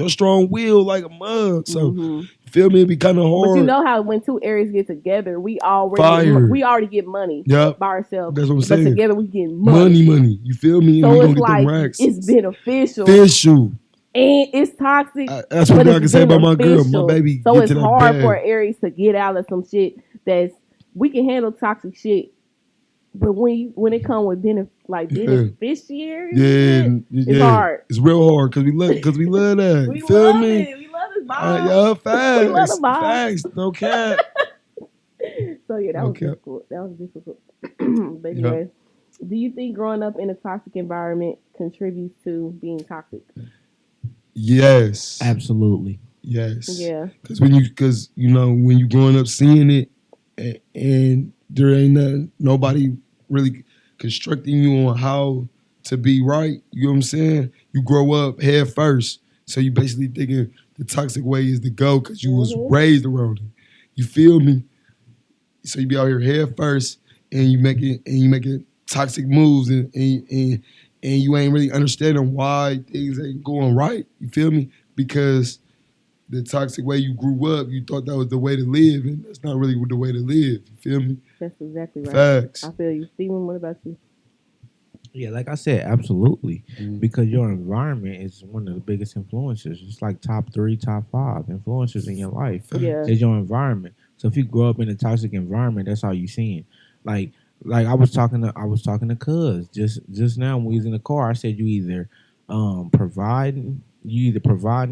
strong will like a mug. So feel me? It'd be kind of hard. But you know how when two Aries get together, we already get money by ourselves. That's what I'm saying. But together we get money. Money. You feel me? So it's like it's beneficial. And it's toxic. That's what I can say about my girl. My beneficial. baby. So get it's to that hard bag. for Aries to get out of some shit that's we can handle toxic shit, but when it comes with beneficiary, it's hard. It's real hard because we love that. We Feel love me? it. We love this vibe. Yeah, facts. We love the vibe. Facts. No cap. So yeah, that was Okay. difficult. That was difficult. But anyway, do you think growing up in a toxic environment contributes to being toxic? Yes. Absolutely. Yes. Yeah. Because when you growing up seeing it, and there ain't nobody really constructing you on how to be right. You know what I'm saying? You grow up head first, so you basically thinking the toxic way is to go because you was raised around it. You feel me? So you be out here head first, and you making toxic moves, and you ain't really understanding why things ain't going right. You feel me? Because the toxic way you grew up, you thought that was the way to live, and that's not really the way to live. You feel me? That's exactly right. Facts. I feel you. Steven, what about you? Yeah, like I said, absolutely. Because your environment is one of the biggest influences. It's like top 3, top 5 influences in your life. Yeah. It's your environment. So if you grow up in a toxic environment, that's all you seeing. Like I was talking to Cuz just now when we was in the car. I said you either providing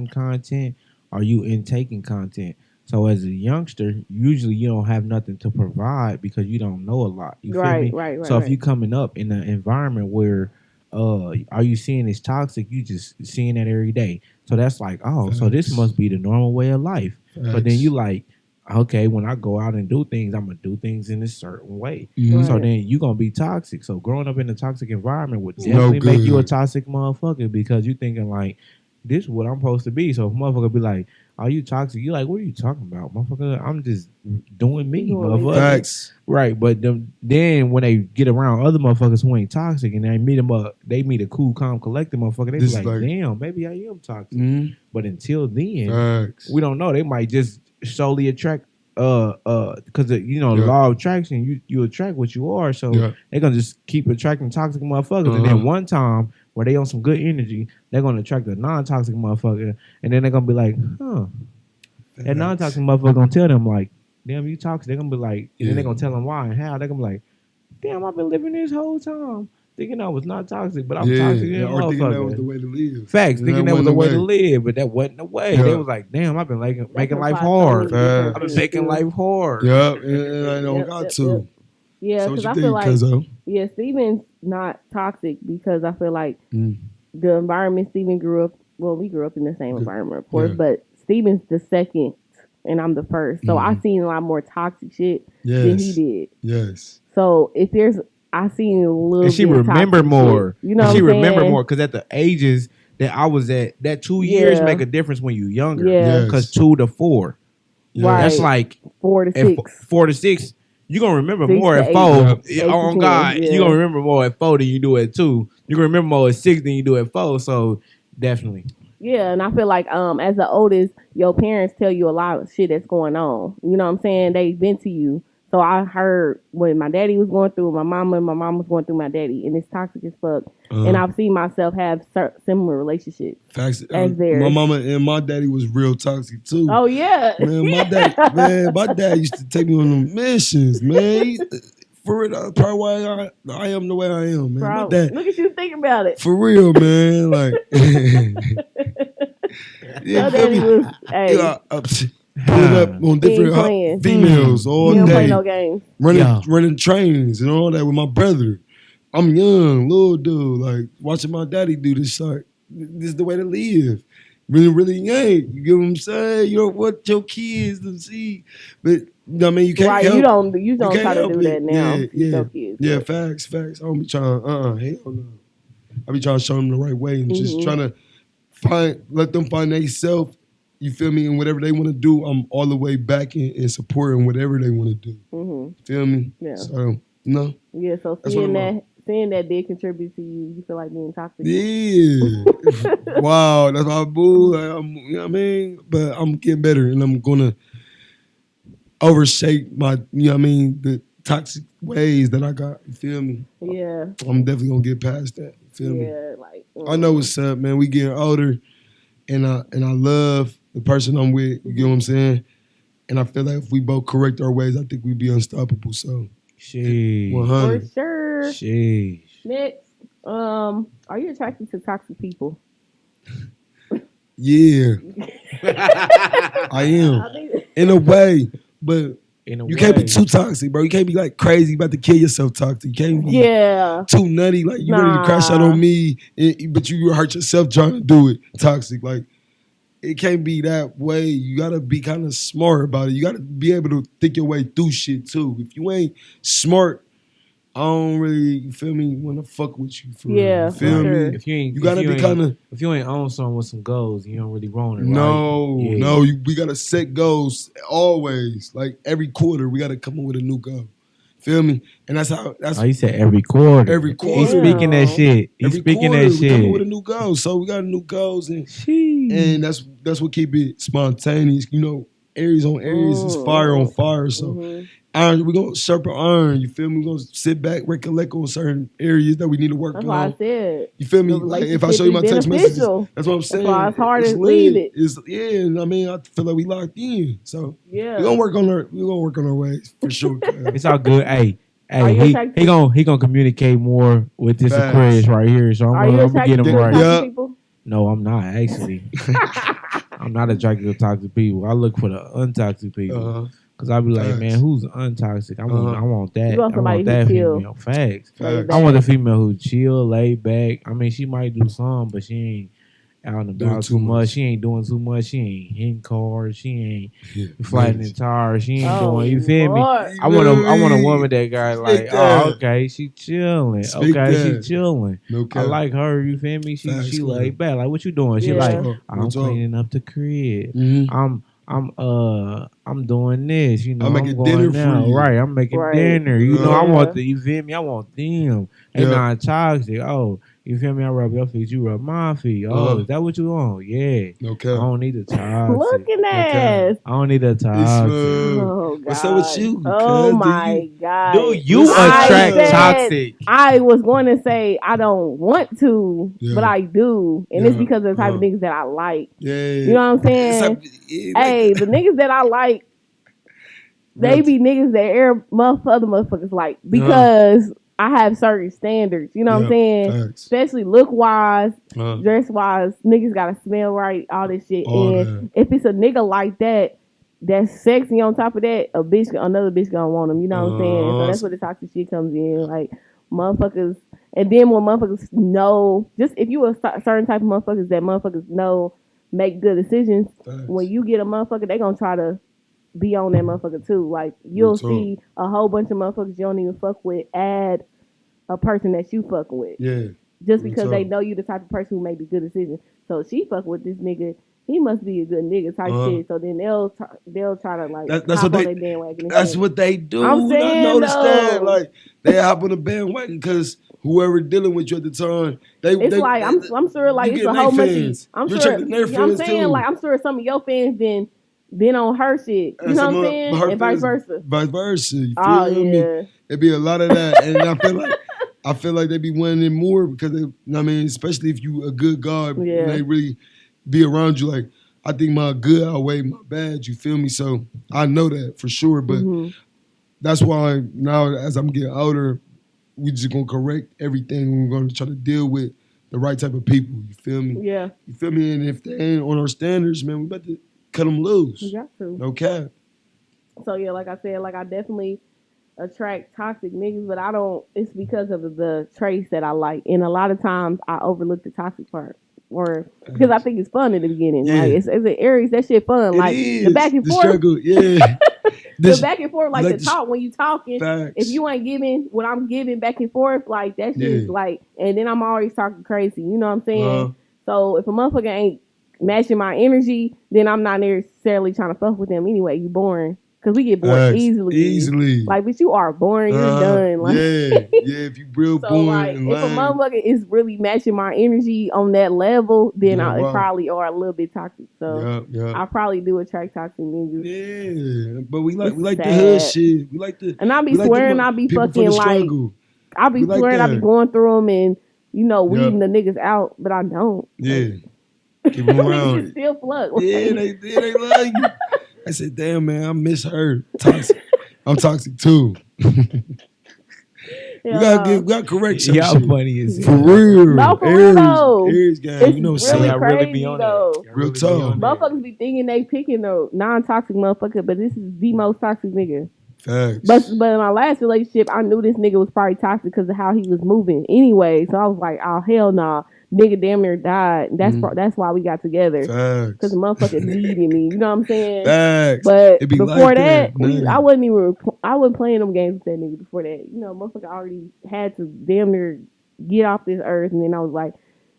content or you intaking content. So as a youngster, usually you don't have nothing to provide because you don't know a lot. You feel me? Right. So if you coming up in an environment where are you seeing it's toxic, you just seeing that every day. So that's like, oh, so this must be the normal way of life. But then you like, okay, when I go out and do things, I'm gonna do things in a certain way. Right. So then you gonna be toxic. So growing up in a toxic environment would definitely make you a toxic motherfucker because you thinking like, this is what I'm supposed to be. So if a motherfucker be like, are you toxic? You like, what are you talking about, motherfucker? I'm just doing me, motherfucker. Facts. Right, but then when they get around other motherfuckers who ain't toxic and they meet them up, they meet a cool, calm, collected motherfucker. They be like, damn, maybe I am toxic. But until then, we don't know. They might just solely attract, because the law of attraction. You attract what you are. So they're gonna just keep attracting toxic motherfuckers. And then one time where they on some good energy, they're gonna attract a non-toxic motherfucker, and then they're gonna be like, that non-toxic motherfucker gonna tell them like, damn, you toxic. They're gonna be like, and then they're gonna tell them why and how. They're gonna be like, damn, I've been living this whole time thinking I was not toxic, but I'm toxic. Or thinking that was the way to live. Facts, thinking that was the way to live, but that wasn't the way. They was like, damn, I've been making life hard. I've been making life hard. Yep, and I don't got to. Yeah, because I feel like Steven's not toxic because I feel like the environment Steven grew up. Well, we grew up in the same environment, of course, but Steven's the second and I'm the first. So I seen a lot more toxic shit than he did. Yes. So if there's, I seen a little. And she remember more. Shit, you know, she remember more because at the ages that I was at, that 2 years make a difference when you younger. Yeah. Because 2 to 4, that's like 4 to 6. 4 to 6. You gonna remember 6 more to at 8. 4. Yeah. Oh God, you gonna remember more at 4 than you do at 2. You gonna remember more at 6 than you do at 4. So definitely. Yeah, and I feel like as the oldest, your parents tell you a lot of shit that's going on. You know what I'm saying? They've been to you. So I heard what my daddy was going through, my mama, and my mom was going through my daddy, and it's toxic as fuck. And I've seen myself have similar relationships. Facts. As theirs. My mama and my daddy was real toxic too. Oh yeah, man. My dad used to take me on them missions, man. For real, that's probably why I am the way I am, man. My dad, look at you thinking about it. For real, man. Like, yeah, daddy was, pulling up on different females all day. He don't play no games. Running trains and all that with my brother. I'm young, little dude, like watching my daddy do this. Like, this is the way to live. Really ain't. You get what I'm saying? You don't want your kids to see, but I mean, you can't help. You don't try to do that now. Your kids, yeah. Facts. I don't be trying. Hell no. I be trying to show them the right way and just trying to let them find themselves. You feel me? And whatever they want to do, I'm all the way back and supporting whatever they want to do. Feel me? Yeah. So no. Yeah. So seeing that did contribute to you feel like being toxic. Yeah. Wow, that's my boo. You know what I mean? But I'm getting better and I'm gonna overshape my, you know what I mean, the toxic ways that I got. You feel me? Yeah. I'm definitely gonna get past that. You feel me? Yeah, like I know what's up, man. We getting older. and I love the person I'm with. You get what I'm saying? And I feel like if we both correct our ways, I think we'd be unstoppable. So, Sheesh. 100. For sure. Sheesh. Next, are you attracted to toxic people? Yeah, I am in a way, but you can't be too toxic, bro. You can't be like crazy about to kill yourself toxic. You can't be too nutty, like you ready to crash out on me, but you hurt yourself trying to do it toxic. Like it can't be that way. You gotta be kind of smart about it. You gotta be able to think your way through shit too. If you ain't smart, I don't really, you feel me, want to fuck with you for real. You feel me? If you ain't, you gotta be kind of. If you ain't on someone with some goals, you don't really want it. No, right? no, we gotta set goals always. Like every quarter, we gotta come up with a new goal. Feel me? And that's how. That's he said every quarter. Every quarter. He's speaking that shit. He's speaking that shit. We come up with a new goal. So we got new goals, and that's what keep it spontaneous. You know, Aries on Aries is fire on fire. So. Iron, we're gonna sharpen iron. You feel me? We're gonna sit back, recollect on certain areas that we need to work on. That's why I said. You feel me? Like if I show you my text messages, that's what I'm saying. That's why it's hard to leave it. Yeah, I mean, I feel like we locked in. So yeah, we're gonna work on our ways for sure. It's all good. Hey, he gonna communicate more with this Aquarius right here. So I'm gonna get him right. Yeah. No, I'm not actually. I'm not attracted to toxic people. I look for the untoxic people. Cause I be like, man, who's untoxic? I want that. I want that female. Facts. I want a female who chill, laid back. I mean, she might do some, but she ain't out and about too much. She ain't doing too much. She ain't hitting cars. She ain't flattening tires. She ain't doing. You feel me? I want a woman that guy like, okay, she chilling. She chilling. I like her. You feel me? She laid back. Like, what you doing? She like, I'm cleaning up the crib. I'm doing this, you know. I'm making dinner for you. Right, I'm making dinner. You know, I want you feel me? I want them. They not toxic. Oh, you feel me? I rub your feet, you rub my feet. Oh, is that what you want? Yeah. Okay. I don't need a toxic. Looking at I don't need a toxic. Oh, God. What's up with you? Oh, my God. Do you attract toxic? I was going to say I don't want to, but I do. And it's because of the type of niggas that I like. Yeah. You know what I'm saying? Hey, the niggas that I like, they be niggas that other motherfuckers like because I have certain standards. You know what I'm saying? Especially look wise, dress wise. Niggas gotta smell right, all this shit. And if it's a nigga like that, that's sexy on top of that, another bitch gonna want him. You know what I'm saying? So that's where the toxic shit comes in. Like motherfuckers, and then when motherfuckers know, just if you a certain type of motherfuckers that motherfuckers know make good decisions, when you get a motherfucker, they gonna try to be on that motherfucker too. Like you'll see a whole bunch of motherfuckers you don't even fuck with add a person that you fucking with. Yeah. Just because they know you the type of person who make the good decisions. So she fuck with this nigga, he must be a good nigga type shit. So then they'll try to like that's what they bandwagon. That's what they do. I'm saying, I noticed that. Like they hop on the bandwagon because whoever dealing with you at the time, I'm sure like it's a whole bunch. I'm saying like I'm sure some of your fans been on her shit. You know what I'm saying? And vice versa. Vice versa. You feel me? It'd be a lot of that. And I feel like they be wanting it more because especially if you a good guy and they really be around you. Like I think my good outweigh my bad. You feel me? So I know that for sure. But that's why now as I'm getting older, we just gonna correct everything. We're gonna try to deal with the right type of people. You feel me? Yeah. You feel me? And if they ain't on our standards, man, we about to cut them loose. You got to. No cap. So yeah, like I said, like I definitely attract toxic niggas, but I don't. It's because of the traits that I like, and a lot of times I overlook the toxic part, or because I think it's fun in the beginning. Yeah. Like it's an Aries, that shit fun. Like the back and forth. Struggle. Yeah. The back and forth, like the talk when you talking. Facts. If you ain't giving what I'm giving back and forth, like that shit is like, and then I'm always talking crazy. You know what I'm saying? So if a motherfucker ain't matching my energy, then I'm not necessarily trying to fuck with them anyway. You boring. Because we get bored easily. Like, but you are boring. You're done. Like, if you real so boring. Like, if a motherfucker is really matching my energy on that level, then I probably are a little bit toxic. So I probably do attract toxic niggas. Yeah, but we like the hood shit. We like the. And I be swearing I be fucking like. I be swearing I be going through them and weeding the niggas out, but I don't. Yeah. Keep them around. Still fuck. Yeah, they love you. I said, damn, man, I miss her. Toxic. I'm toxic too. We gotta correct some Y'all shit. funny as For real. No, for real though. Aries gang, It's you know, really I crazy really be on though. that. Real talk. Motherfuckers be thinking they picking a non-toxic motherfucker, but this is the most toxic nigga. Facts. But in my last relationship, I knew this nigga was probably toxic because of how he was moving. Anyway, so I was like, oh hell nah, nigga damn near died. That's why we got together. Facts. Because the motherfucker needed me. You know what I'm saying? Facts. But It be before like that, that. I wasn't playing them games with that nigga before that. You know, motherfucker already had to damn near get off this earth, and then I was like,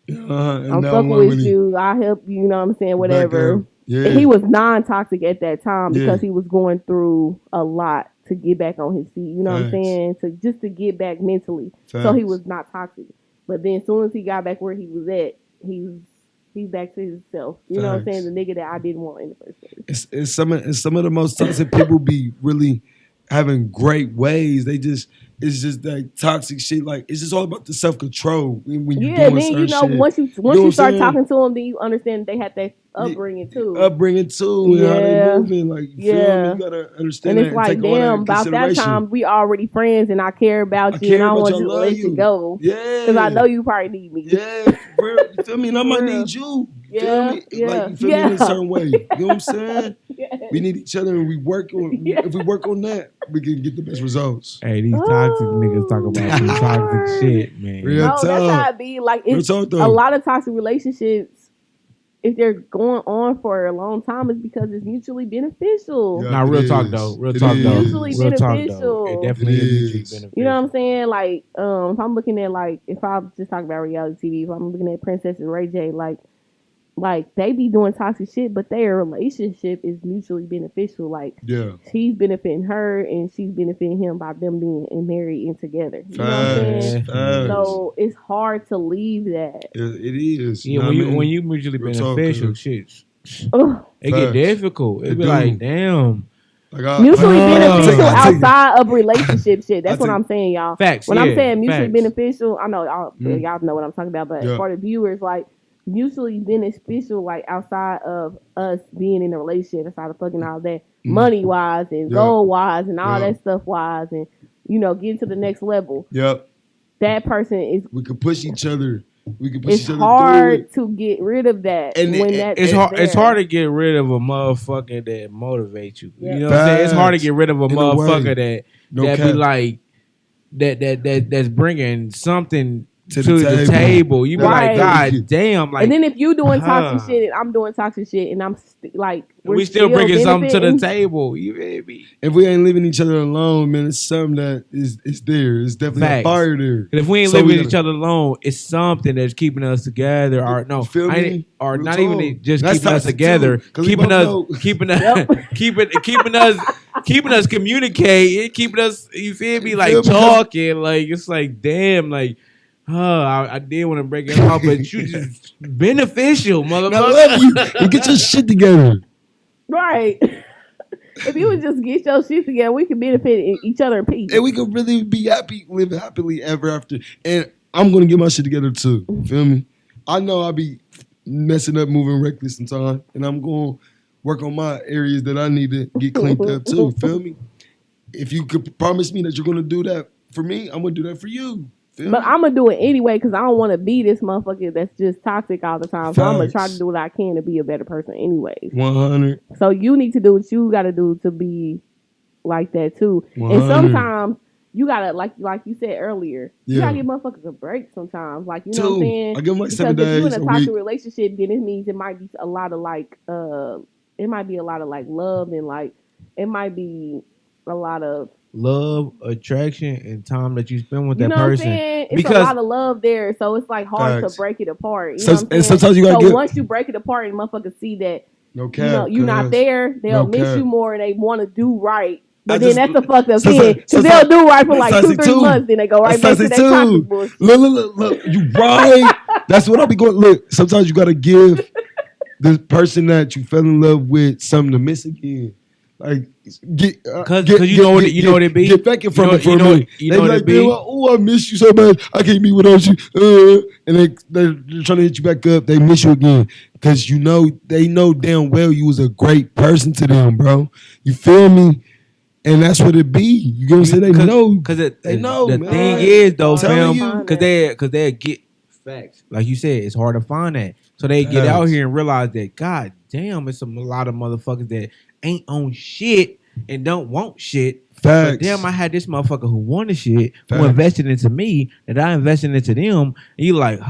I'm fucking with you. I'll help you. You know what I'm saying? Whatever. Yeah. And he was non-toxic at that time because Yeah. he was going through a lot to get back on his feet. You know what I'm Facts. saying? To get back mentally. Facts. So he was not toxic. But then as soon as he got back where he was at, he's back to himself. You know what I'm saying? The nigga that I didn't want in the first place. It's some of the most toxic people be really having great ways. It's just that toxic shit. Like it's just all about the self-control when you doing then certain you know shit. once you start talking to them, then you understand they had that upbringing too. And how they moving. Like you feel me? You gotta understand. And it's like, damn, about that time we already friends, and I care about you, and I want to let you go. Yeah, because I know you probably need me. Yeah, bro, you feel me? And I might need you. Yeah, Like you feel me in a certain way. You know what I'm saying? We need each other, and we work on. If we work on that, we can get the best results. Hey, these toxic niggas talk about some toxic shit, man. Real talk. That's how it be. Like it's a lot of toxic relationships. If they're going on for a long time, it's because it's mutually beneficial. Yeah, Nah, real talk though. Real talk though. Mutually Real talk beneficial. though. It definitely is mutually beneficial. You know what I'm saying? Like, if I'm looking at if I'm just talking about reality TV, if I'm looking at Princess and Ray J, like they be doing toxic shit, but their relationship is mutually beneficial. Like, he's benefiting her and she's benefiting him by them being married and together. You know what I'm saying? So it's hard to leave that. It is. Yeah, when you mutually beneficial, shit, it get difficult. It be like, damn. Mutually beneficial outside of relationship shit. That's what I'm saying, y'all. Facts. When I'm saying mutually beneficial, I know y'all know what I'm talking about, but for the viewers, like, mutually beneficial, like outside of us being in a relationship, outside of fucking all that, money wise and goal wise and all that stuff wise, and getting to the next level. Yep. That person is. We can push each other. It's hard to get rid of that. And it's hard to get rid of a motherfucker that motivates you. You know what I'm saying? It's hard to get rid of a motherfucker that be like that's bringing something to the table. You be like, God damn. Like, and then if you doing toxic shit and I'm doing toxic shit and I'm we still bringing something to the table. You feel me? If we ain't leaving each other alone, man, it's something that is there. It's definitely a fire there. And if we ain't leaving each other alone, it's something that's keeping us together. Or not even just keeping us together, keeping us communicating, keeping us. You feel me? Like talking. Like it's like damn. Like. I did want to break it off, but you just beneficial, motherfucker. I love you. And get your shit together. Right. If you would just get your shit together, we could benefit each other in peace. And we could really be happy, live happily ever after. And I'm going to get my shit together too. Feel me? I know I'll be messing up, moving reckless sometimes. And I'm going to work on my areas that I need to get cleaned up too. Feel me? If you could promise me that you're going to do that for me, I'm going to do that for you. But I'm going to do it anyway because I don't want to be this motherfucker that's just toxic all the time. So I'm going to try to do what I can to be a better person anyways. 100. So you need to do what you got to do to be like that too. 100. And sometimes you got to, like you said earlier, you got to give motherfuckers a break sometimes. Like, you know what I'm saying? I give them like because 7 days if you in a toxic week. relationship, then it means it might be a lot of love and like, it might be a lot of love, attraction, and time that you spend with that person. What I'm saying? It's a lot of love there, so it's like hard to break it apart. You know what I'm saying? Sometimes you gotta once you break it apart and motherfuckers see that you're not there, they'll miss you more and they want to do right. But then that's the fucked up thing. Because they'll do right for like 2-3 months, then they go right back to their toxic bullshit. Look, you right. That's what I'll be going. Look, sometimes you gotta give the person that you fell in love with something to miss again. Like get because you know what it be. Get back in front of me. You know what it be. Oh, I miss you so much. I can't be without you. And they're trying to hit you back up. They miss you again because they know damn well you was a great person to them, bro. You feel me? And that's what it be. You know what I'm saying? They know because they know. The thing is though, fam, because they get facts. Like you said, it's hard to find that. So they get out here and realize that, God damn, it's a lot of motherfuckers that ain't on shit and don't want shit. Facts. But damn, I had this motherfucker who wanted shit, who invested into me, that I invested into them. And you like,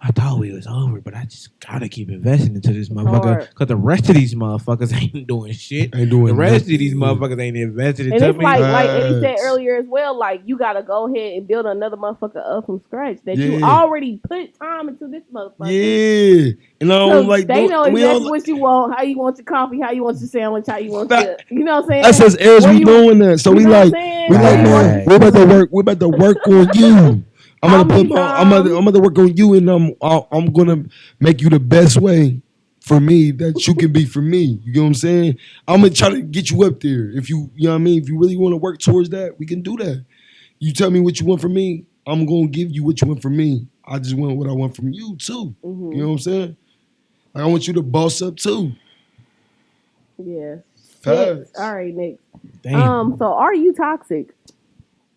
I thought we was over, but I just gotta keep investing into this motherfucker because the rest of these motherfuckers ain't doing shit. The rest of these motherfuckers ain't invested into me. And it's like Eddie said earlier as well, like you gotta go ahead and build another motherfucker up from scratch that you already put time into this motherfucker. Yeah, and I don't like they know exactly what you want, how you want your coffee, how you want your sandwich, how you want your, you know what I'm saying? That's us as we doing that. So we like, man, we're about to work on you. I'm gonna work on you, and I'm gonna make you the best way for me that you can be for me. You know what I'm saying? I'm gonna try to get you up there. If you know what I mean, if you really want to work towards that, we can do that. You tell me what you want from me, I'm gonna give you what you want from me. I just want what I want from you too. Mm-hmm. You know what I'm saying? Like, I want you to boss up too. Yeah. Facts. All right, Nick. Damn. So are you toxic?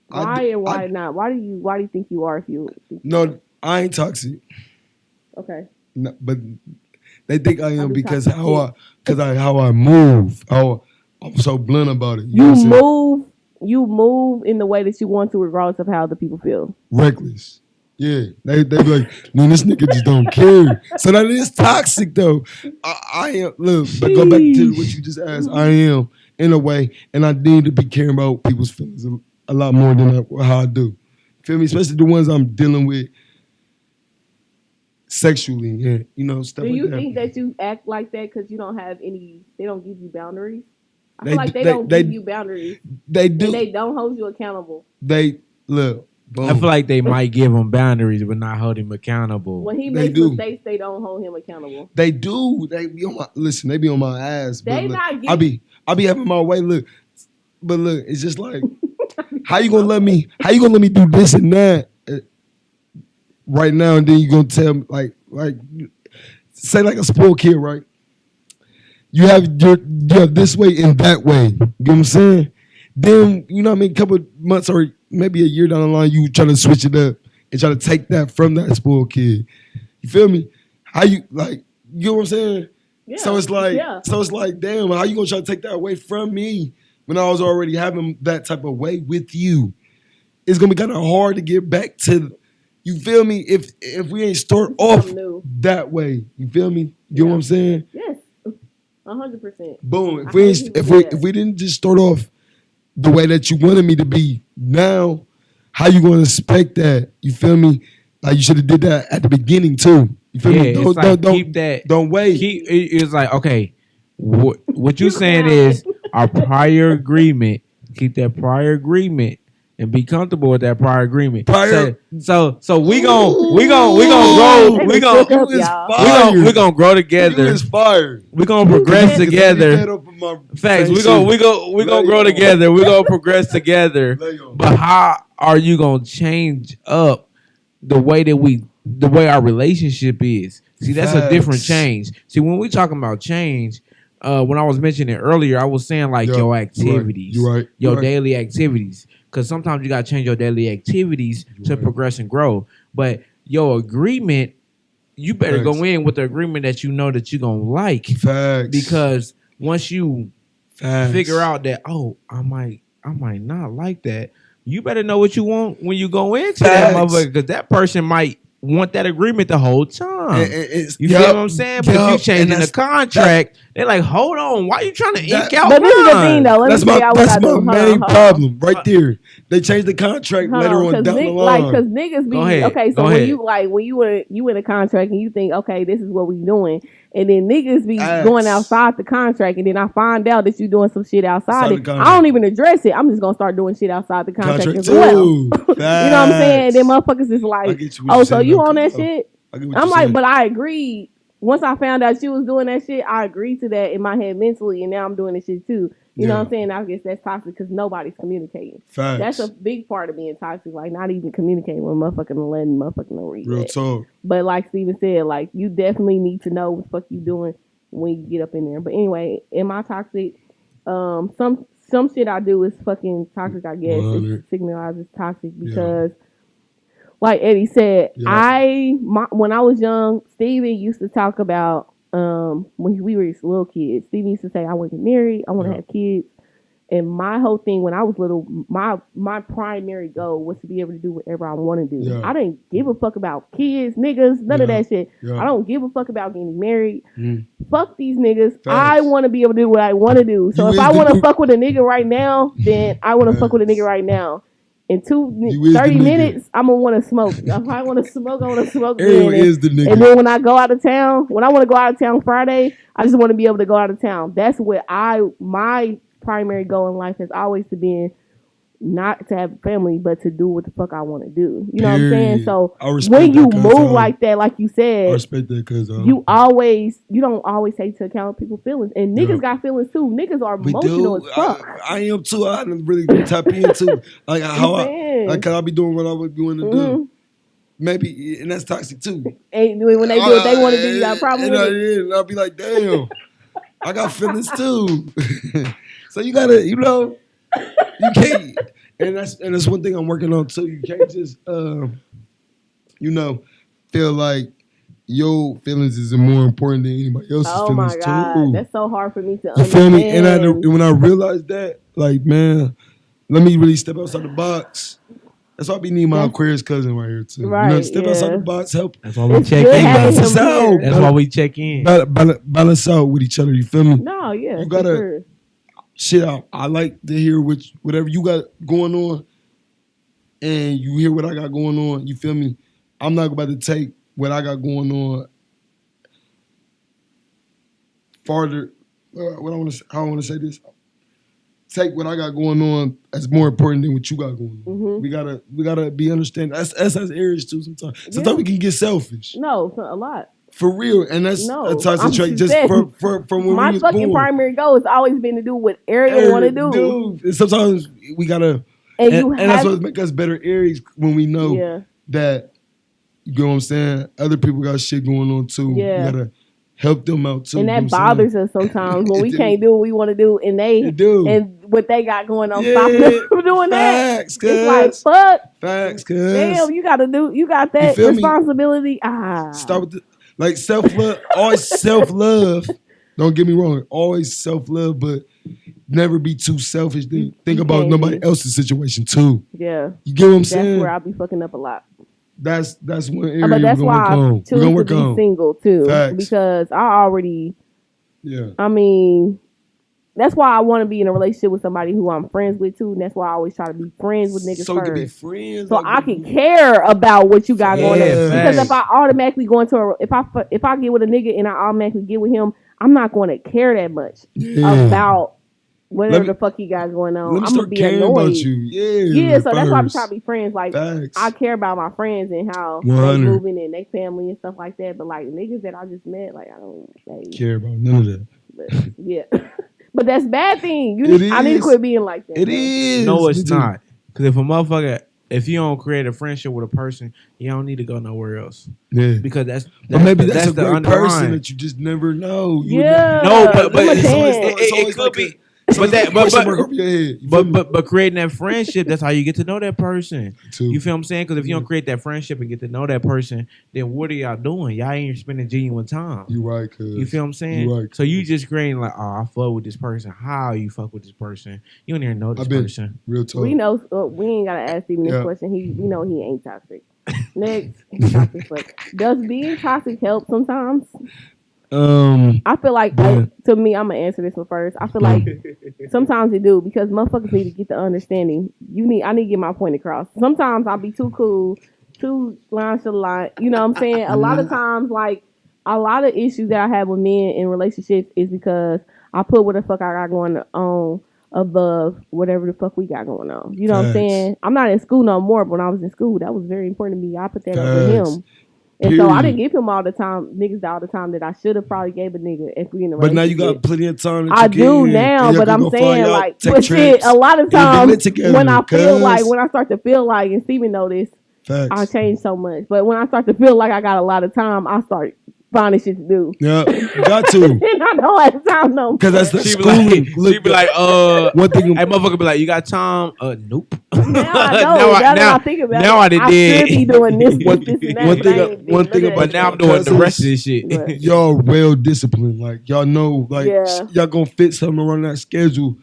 Why and why not? Why do you think you are? No, I ain't toxic. Okay. No, but they think I am because how I move. I'm so blunt about it. You move in the way that you want to, regardless of how other people feel. Reckless. Yeah, they be like, man, this nigga just don't care. So that is toxic though. I am. Look, but go back to what you just asked. I am in a way, and I need to be caring about people's feelings a lot more than how I do. Feel me? Especially the ones I'm dealing with sexually and, stuff like that. Do you think that you act like that because you don't have they don't give you boundaries? I feel like they don't give you boundaries. They do. And they don't hold you accountable. Look. Boom. I feel like they might give him boundaries but not hold him accountable. When he makes mistakes, they don't hold him accountable. They do. They be on my ass. They not giving. I be having my way. Look, but look, it's just like, how you gonna let me do this and that right now, and then you gonna tell me like say like a spoiled kid, right? You have this way and that way. You know what I'm saying? Then you know what I mean. A couple of months or maybe a year down the line, you try to switch it up and try to take that from that spoiled kid. You feel me? How you like? You know what I'm saying? Yeah. So it's like, damn, how you gonna try to take that away from me when I was already having that type of way with you? It's gonna be kind of hard to get back to. You feel me? If we ain't start off that way, you feel me? You know what I'm saying? Yes, 100%. Boom. If we didn't just start off the way that you wanted me to be, now how you gonna expect that? You feel me? Like you should have did that at the beginning too. You feel me? Keep that. Don't wait. It's like, okay, what you saying is our prior agreement. Keep that prior agreement and be comfortable with that prior agreement. So we gonna grow together. We gonna progress together. Facts. We gonna grow together. We gonna progress together. But how are you gonna change up the way our relationship is? See, that's a different change. See, when we talking about change, when I was mentioning it earlier, I was saying like your activities, your daily activities. Because sometimes you got to change your daily activities to progress and grow. But your agreement, you better go in with the agreement that you know that you're going to like. Facts. Because once you figure out that, I might not like that, you better know what you want when you go into that motherfucker. Because that person might want that agreement the whole time. You feel what I'm saying? But if you changing the contract, they're like, hold on, why you trying to ink out? But this is the thing, though. That's my main problem right there. They changed the contract later on down the line. Because niggas be when you in a contract and you think, okay, this is what we doing, and then niggas be going outside the contract, and then I find out that you doing some shit outside it. I don't even address it. I'm just gonna start doing shit outside the contract as well. You know what I'm saying? And then motherfuckers is like, oh, so you on that shit? I'm like, but I agreed once I found out she was doing that shit, I agreed to that in my head mentally, and now I'm doing this shit too. You know what I'm saying? I guess that's toxic because nobody's communicating. Facts. That's a big part of being toxic, like not even communicating with motherfucking and letting motherfucking know where you Real at. talk. But like Steven said, like you definitely need to know what the fuck you doing when you get up in there. But anyway, am I toxic? Some shit I do is fucking toxic, I guess. 100. It signalizes toxic because like Eddie said, when I was young, Steven used to talk about when we were little kids. Steven used to say, I want to get married, I want to have kids. And my whole thing when I was little, my primary goal was to be able to do whatever I want to do. Yeah. I didn't give a fuck about kids, niggas, none of that shit. Yeah. I don't give a fuck about getting married. Fuck these niggas. Facts. I want to be able to do what I want to do. So if I want to fuck with a nigga right now, then I want to fuck with a nigga right now. In 30 minutes, I'm gonna want to smoke. If I want to smoke, I want to smoke. Everyone is the nigga. And then when I go out of town, when I want to go out of town Friday, I just want to be able to go out of town. That's what my primary goal in life has always been, not to have a family, but to do what the fuck I want to do. You know what I'm saying? So when you move like that, like you said, I respect that because you don't always take into account people's feelings, and niggas got feelings too. Niggas are emotional as fuck. I am too. I didn't really tap into like how I be doing what I was going to do. Maybe, and that's toxic too. And when they do what they want to do, you got a problem with it. And I'll be like, damn, I got feelings too. So you gotta, you can't, and that's one thing I'm working on too. You can't just, feel like your feelings is more important than anybody else's feelings too. Oh my God, that's so hard for me to understand. You feel me? And when I realized that, like, man, let me really step outside the box. That's why we need my Aquarius cousin right here too. Right, Step outside the box, help. That's why we check in. Balance us out. That's why we check in. Balance out with each other. You feel me? No, yeah, you gotta shit out. I like to hear whatever you got going on, and you hear what I got going on. You feel me? I'm not about to take what I got going on farther. How I want to say this. Take what I got going on as more important than what you got going on. We gotta be understanding. That's as Aries too. Sometimes we can get selfish. No, a lot. For real, and that's a toxic trait. Just from when my we was fucking born. primary goal has always been to do what Ariel want to do. And sometimes we gotta, and that's what makes us better Aries when we know that. You know what I'm saying? Other people got shit going on too. Yeah. You gotta help them out too. And that bothers us sometimes when we can't do what we want to do, and they do. And what they got going on stop them from doing Facts, that. It's like fuck. Facts, cuz. Damn, you got that responsibility. Start with like self-love. Always self-love. Don't get me wrong. Always self-love, but never be too selfish. Think about nobody else's situation too. Yeah. You get what I'm saying? That's where I'll be fucking up a lot. That's one area but that's why I choose to be single too. Facts. Because I already I mean, that's why I want to be in a relationship with somebody who I'm friends with too. And that's why I always try to be friends with niggas so first. To be friends, so I can care about what you got going on. Because if I automatically go into if I get with a nigga and I automatically get with him, I'm not going to care that much about whatever the fuck you got going on. I'm gonna be annoyed. About you. Yeah. So that's why I'm trying to be friends. Like I care about my friends and how they moving and their family and stuff like that. But like niggas that I just met, like I don't care about none of that. But, yeah. But that's a bad thing. I need to quit being like that. It is. No, it's not. Because if you don't create a friendship with a person, you don't need to go nowhere else. Yeah. Because that's maybe that's a great person that you just never know. But it could be. But creating that friendship, that's how you get to know that person. You feel what I'm saying? Because if you don't create that friendship and get to know that person, then what are y'all doing? Y'all ain't spending genuine time. You right, cuz. You feel what I'm saying? Right, so you just creating like, I fuck with this person. How you fuck with this person? You don't even know this person. Real talk. We know. We ain't gotta ask him this question. We know he ain't toxic. Next, he's toxic. But does being toxic help sometimes? I feel like to me, I'm gonna answer this one first. I feel like sometimes it do because motherfuckers need to get the understanding. I need to get my point across. Sometimes I'll be too cool, too nonchalant. You know what I'm saying? A lot of times, like a lot of issues that I have with men in relationships is because I put what the fuck I got going on above whatever the fuck we got going on. You know what I'm saying? I'm not in school no more, but when I was in school, that was very important to me. I put that over him. And so I didn't give him all the time, that I should have probably gave a nigga if we in a relationship. But now you got plenty of time. I do now, but I'm saying like, but shit, a lot of times when I start to feel like, and Steven know this, I change so much. But when I start to feel like I got a lot of time, I start finding shit to do. Yeah, you got to. And I don't have time no more. Because that's the schooling. She be like, one thing. Hey, motherfucker be like, you got time? Nope. Now I know. now I think about now it. I should be doing this and that. One thing, but now I'm doing the rest of this shit. Right. Y'all well disciplined. Like, y'all know, like, y'all gonna fit something around that schedule.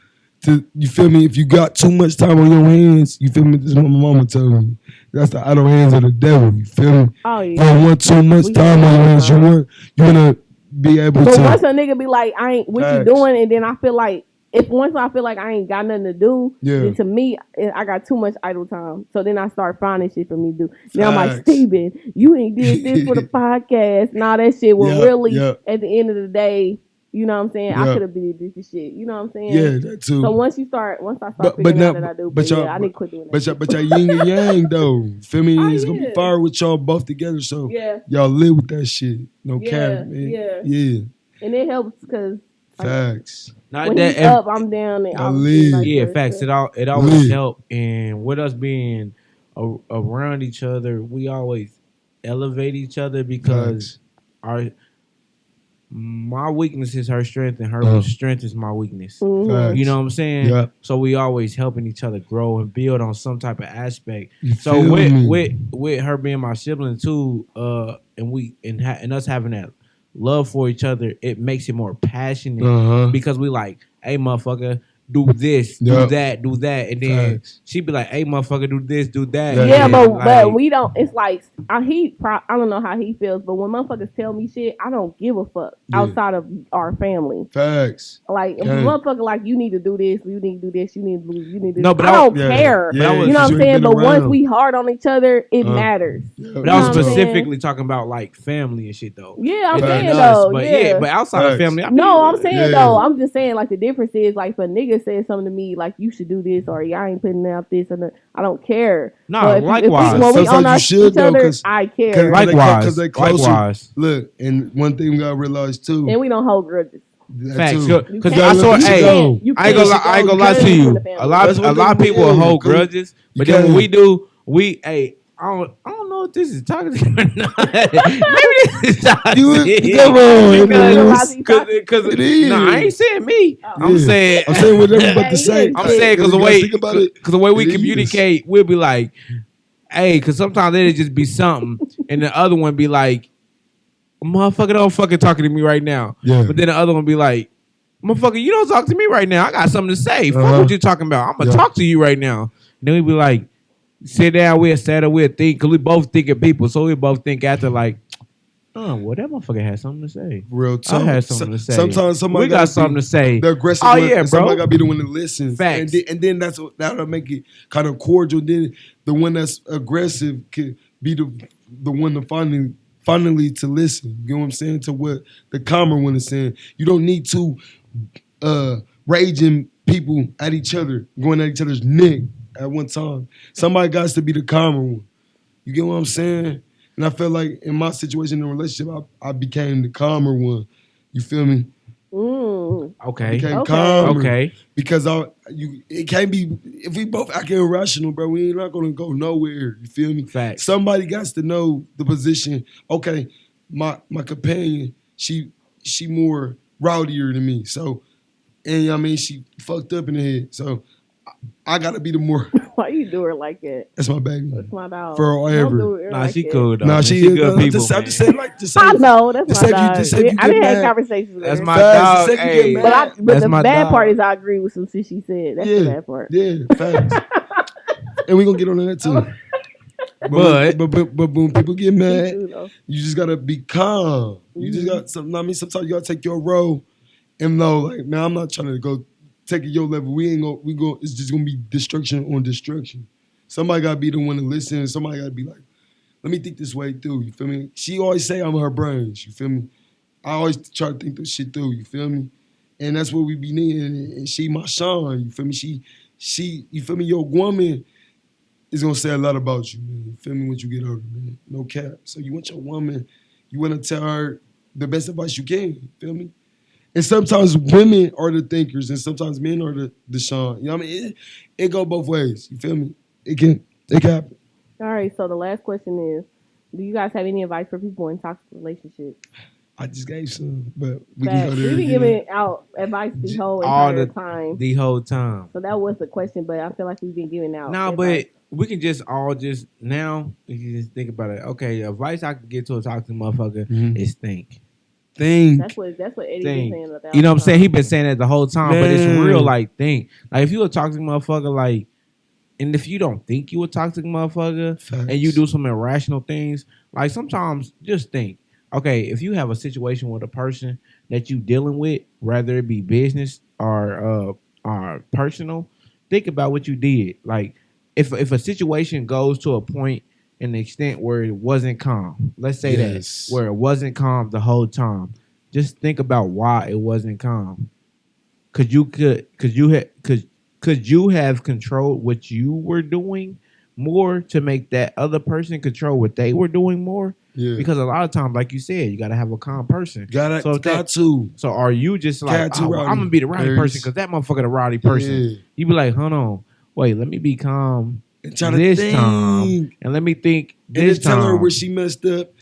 You feel me? If you got too much time on your hands, you feel me? This is what my mama told me. That's the idle hands of the devil. You feel me? Oh, yeah. You don't want too much time on your hands. You want to be able to. But once a nigga be like, I ain't what you doing, and then I feel like once I feel like I ain't got nothing to do, then to me I got too much idle time. So then I start finding shit for me to do. Now I'm like, Steven, you ain't did this for the podcast. Nah, that shit was really at the end of the day. You know what I'm saying? I could have did this shit. You know what I'm saying? Yeah, that too. So once I start figuring out that I do, I need to quit doing that. But y'all yin and yang though. Feel me? It's gonna be fire with y'all both together. So y'all live with that shit. No cap, man. Yeah. And it helps because facts. When he's up, I'm down. And facts. It always help. And with us being around each other, we always elevate each other because my weakness is her strength, and her strength is my weakness. Mm-hmm. You know what I'm saying? Yeah. So we always helping each other grow and build on some type of aspect. So with her being my sibling too, and us having that love for each other, it makes it more passionate because we like, hey, motherfucker, do this, do that, and then she be like, hey, motherfucker, do this, do that. Yeah, but we don't. It's like I don't know how he feels, but when motherfuckers tell me shit, I don't give a fuck outside of our family. Facts. Like if motherfucker, like you need to do this, you need to do this, you need to do this, you need to do this. No, but I don't care. Yeah, you know what I'm saying? But once we hard on each other, it matters. But I was specifically talking about like family and shit though. Yeah, I'm saying though. But outside of family, I'm saying though. I'm just saying like the difference is like if a nigga says something to me like you should do this or I ain't putting out this and I don't care. No, likewise. When we on each other, I care. Likewise. Likewise. Look, and one thing we gotta realize too. And we don't hold grudges. Facts. Because I saw, I ain't gonna lie to you. A lot of people will hold grudges, but then when we do, I don't know if this is toxic or not. Maybe this is toxic. Come on, because I ain't saying me. I'm saying what everybody about to say. I'm saying because the way we communicate, we'll be like, hey, because sometimes it'll just be something, and the other one be like, motherfucker, don't fucking talking to me right now. Yeah. But then the other one be like, motherfucker, you don't talk to me right now. I got something to say. Fuck what you talking about. I'm gonna talk to you right now. And then we be like, sit down, we'll settle, we'll think, because we both think of people. So we both think after like, well, that motherfucker had something to say. Real talk. I had something to say. Sometimes somebody got something to say. The aggressive one, bro. Somebody got to be the one that listens. Facts. And then that'll make it kind of cordial. Then the one that's aggressive could be the one to finally to listen. You know what I'm saying? To what the calmer one is saying. You don't need to raging people at each other, going at each other's neck at one time. Somebody got to be the calmer one. You get what I'm saying? And I feel like in my situation in a relationship, I became the calmer one. You feel me? Okay. Became calmer. Okay. Because it can't be, if we both acting irrational, bro, we ain't not going to go nowhere. You feel me? Facts. Somebody got to know the position. Okay, my companion, she more rowdier than me. So, and I mean, she fucked up in the head. So, I gotta be the more. Why you do her like that? That's my baby. That's my dog. Forever. Nah, she cool though. Nah, she good people. I'm just saying, like, I know that's my dog. I didn't have conversations with her. That's my dog. Hey, but the bad part is I agree with some shit she said. That's the bad part. Yeah, facts. And we gonna get on that too. But when people get mad, you just gotta be calm. You just got something. I mean, sometimes you gotta take your role and know, like, man, I'm not trying to go take it your level. We go. It's just gonna be destruction on destruction. Somebody gotta be the one to listen. Somebody gotta be like, let me think this way through. You feel me? She always say I'm her brains. You feel me? I always try to think this shit through. You feel me? And that's what we be needing. And she my Sean. You feel me? She. You feel me? Your woman it's gonna say a lot about you, man. You feel me? Once you get older, man. No cap. So you want your woman, you want to tell her the best advice you can. You feel me? And sometimes women are the thinkers, and sometimes men are the Sean. You know what I mean? It go both ways. You feel me? It can happen. All right. So the last question is: do you guys have any advice for people in toxic relationships? I just gave some, but we Facts. can go there. We be giving out advice the whole entire time. The whole time. So that was the question, but I feel like we've been giving out. No, advice. but we can just all just now. We can just think about it. Okay, advice I can get to a toxic motherfucker is think. That's what Eddie been saying. You know what I'm saying? He been saying that the whole time, Man. but it's real. Like think. Like if you a toxic motherfucker, like, and if you don't think you a toxic motherfucker, Facts. and you do some irrational things, like sometimes just think. Okay, if you have a situation with a person that you dealing with, whether it be business or personal, think about what you did. Like if a situation goes to a point and the extent where it wasn't calm, let's say that where it wasn't calm the whole time, just think about why it wasn't calm. Could you have controlled what you were doing more to make that other person control what they were doing more? Yeah. Because a lot of times, like you said, you got to have a calm person. Got to. So are you just like, I'm going to be the rowdy person because that motherfucker the rowdy person. Yeah. You be like, hold on, wait, let me be calm this time. And let me think this time. And tell her where she messed up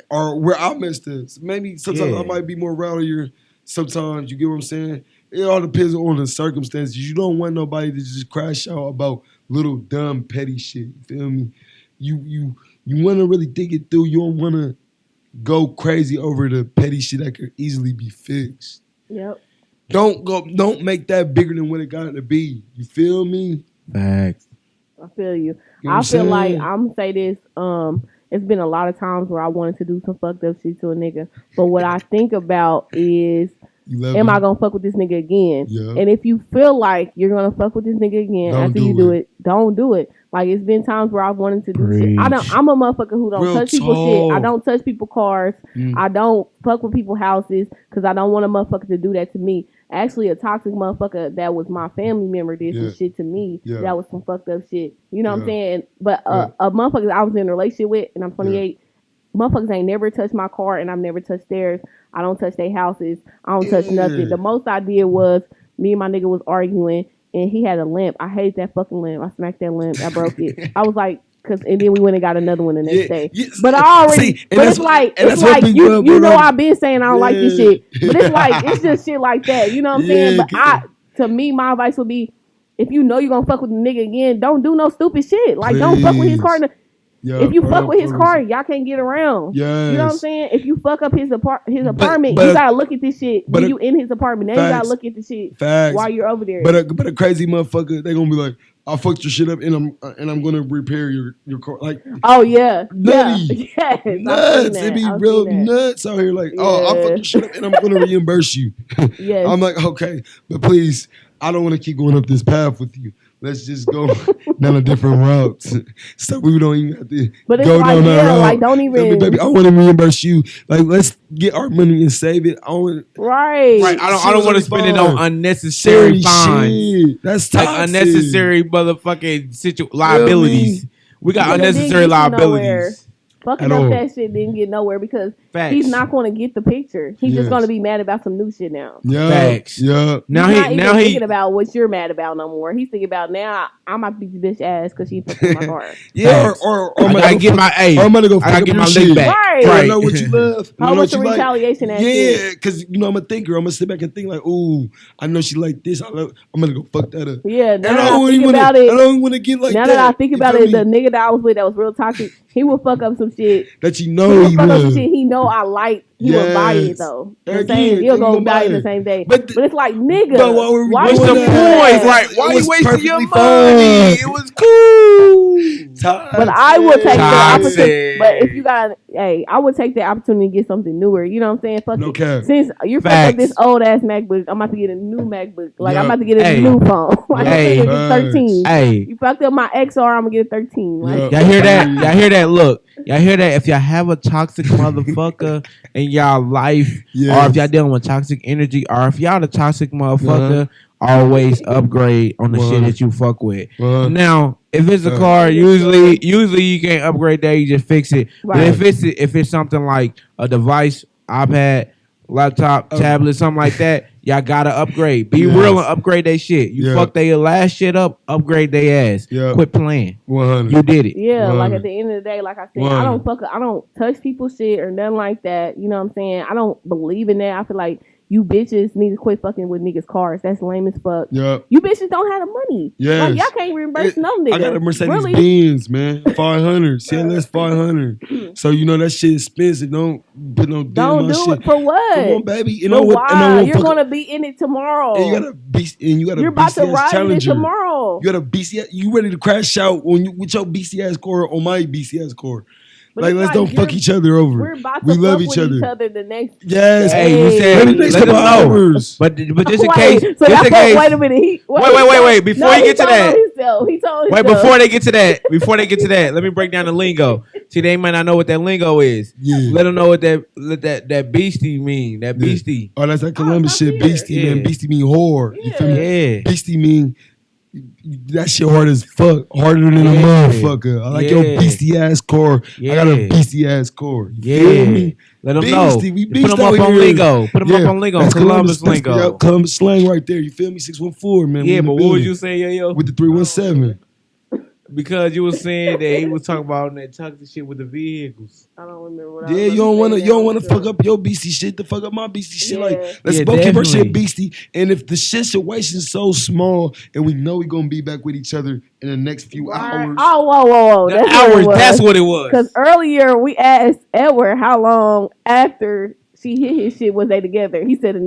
or where I messed up. So maybe sometimes I might be more rowdier. Sometimes, you get what I'm saying? It all depends on the circumstances. You don't want nobody to just crash out about little dumb petty shit. You feel me? You want to really think it through. You don't want to go crazy over the petty shit that could easily be fixed. Yep. Don't make that bigger than what it got to be. You feel me? Facts. I feel you. I feel like I'm gonna say this. It's been a lot of times where I wanted to do some fucked up shit to a nigga, but what I think about is, am I gonna fuck with this nigga again? Yeah. And if you feel like you're gonna fuck with this nigga again after you do it, don't do it. Like it's been times where I've wanted to do shit. I'm a motherfucker who don't touch people's shit. I don't touch people's cars. I don't fuck with people's houses because I don't want a motherfucker to do that to me. Actually, a toxic motherfucker that was my family member did some shit to me. That was some fucked up shit. You know what I'm saying? But a motherfucker I was in a relationship with, and I'm 28. Motherfuckers ain't never touched my car, and I've never touched theirs. I don't touch their houses. I don't touch nothing. The most I did was me and my nigga was arguing, and he had a lamp. I hate that fucking lamp. I smacked that lamp. I broke it. I was like, and then we went and got another one the next day. But I already, it's like you know, I've been saying I don't like this shit, but it's like it's just shit like that. You know what I'm saying? But to me, my advice would be, if you know you're gonna fuck with the nigga again, don't do no stupid shit. Like don't fuck with his car. If you fuck with his car, y'all can't get around. Yes. You know what I'm saying? If you fuck up his apartment, you gotta look at this shit when you in his apartment. Then you gotta look at the shit while you're over there. But a crazy motherfucker, they gonna be like, I fucked your shit up and I'm gonna repair your car. Like, oh yeah, nutty, yes, nuts. It be real nuts out here. Like, I fucked your shit up and I'm gonna reimburse you. Yes. I'm like, okay, but please, I don't want to keep going up this path with you. Let's just go down a different route, so we don't even have to go down that route. Like, don't even, baby. I want to reimburse you. Like, let's get our money and save it. Right. I don't want to spend it on unnecessary fines. Shit. That's toxic. Like unnecessary motherfucking liabilities. We got unnecessary liabilities. Fucking up that shit didn't get nowhere because he's not going to get the picture. He's just going to be mad about some new shit now. Yeah. Facts. Yeah. Now he's not thinking about what you're mad about no more. He's thinking about now I might beat this bitch ass because she fucking my car. Yeah. Or I'm gonna get my I'm gonna go. I get my leg back. Right. I know what you love. How much retaliation? Like. Yeah, because I'm a thinker. I'm gonna sit back and think like, ooh, I know she like this. I'm gonna go fuck that up. Yeah. Now that I think about it, I don't want to get like that. Now that I think about it, the nigga that I was with that was real toxic. He would fuck up some shit that you know he fuck up some shit he know I like. He would buy it though. You know what I'm saying? He'll go buy it the same day. But it's like, nigga, what's the point? Right? Why you wasting your money? It was cool. But I would take the opportunity. But if you got, I would take the opportunity to get something newer. You know what I'm saying? Fuck it. Since you're fucking up this old ass MacBook, I'm about to get a new MacBook. Like I'm about to get a new phone. Like I'm gonna get 13. You fucked up my XR, I'm gonna get a 13. Like, y'all hear that? Y'all hear that? Look, y'all hear that? If y'all have a toxic motherfucker in y'all life, or if y'all dealing with toxic energy, or if y'all the toxic motherfucker, always upgrade on the shit that you fuck with. Now, If it's a car, usually you can't upgrade that. You just fix it. Right. But if it's something like a device, iPad, laptop, tablet, something like that, y'all gotta upgrade. Be real and upgrade that shit. You fuck their last shit up, upgrade their ass. Quit playing. 100. You did it. Yeah, 100. Like at the end of the day, like I said, 100. I don't touch people's shit or nothing like that. You know what I'm saying? I don't believe in that. I feel like you bitches need to quit fucking with niggas' cars. That's lame as fuck. Yep. You bitches don't have the money. Yeah. Like, y'all can't reimburse no niggas. I got a Mercedes Benz, man. 500. CLS 500. So you know that shit expensive. Don't put no damn Don't do shit. It for what? Come on, baby. You know what? Why? You're gonna be in it tomorrow. And you got a You're about BCS to ride Challenger. it tomorrow. You got a BCS. You ready to crash out with your BCS core on my BCS core? But let's don't fuck each other over. We're about to we love fuck each with other. Each other the next. Yes. Hey, you said the next couple hours. But just in case. So just in case. Wait a minute. Wait. Before you get to that. He told himself. Wait, before they get to that, let me break down the lingo. See, they might not know what that lingo is. Yeah. Let them know what that beastie mean. That beastie. Oh, that's that Columbus shit. Beastie, man. Beastie mean whore. You feel me? Yeah. Beastie mean that shit hard as fuck. Harder than a motherfucker. I like your beastie ass core. I got a beastie ass core. You feel me? Let them know. We put them up on lingo. Put them up on lingo. Columbus lingo. Columbus slang right there. You feel me? 614, man. Yeah, but what was you saying, yo? With the 317. Because you were saying that he was talking about that toxic shit with the vehicles. I don't remember what you don't wanna fuck up your beastie shit to fuck up my beastie shit. Like let's both keep our shit beastie. And if the shit situation is so small and we know we gonna be back with each other in the next few hours. Oh, whoa. That's what it was. Because earlier we asked Edward how long after she hit his shit was they together. He said the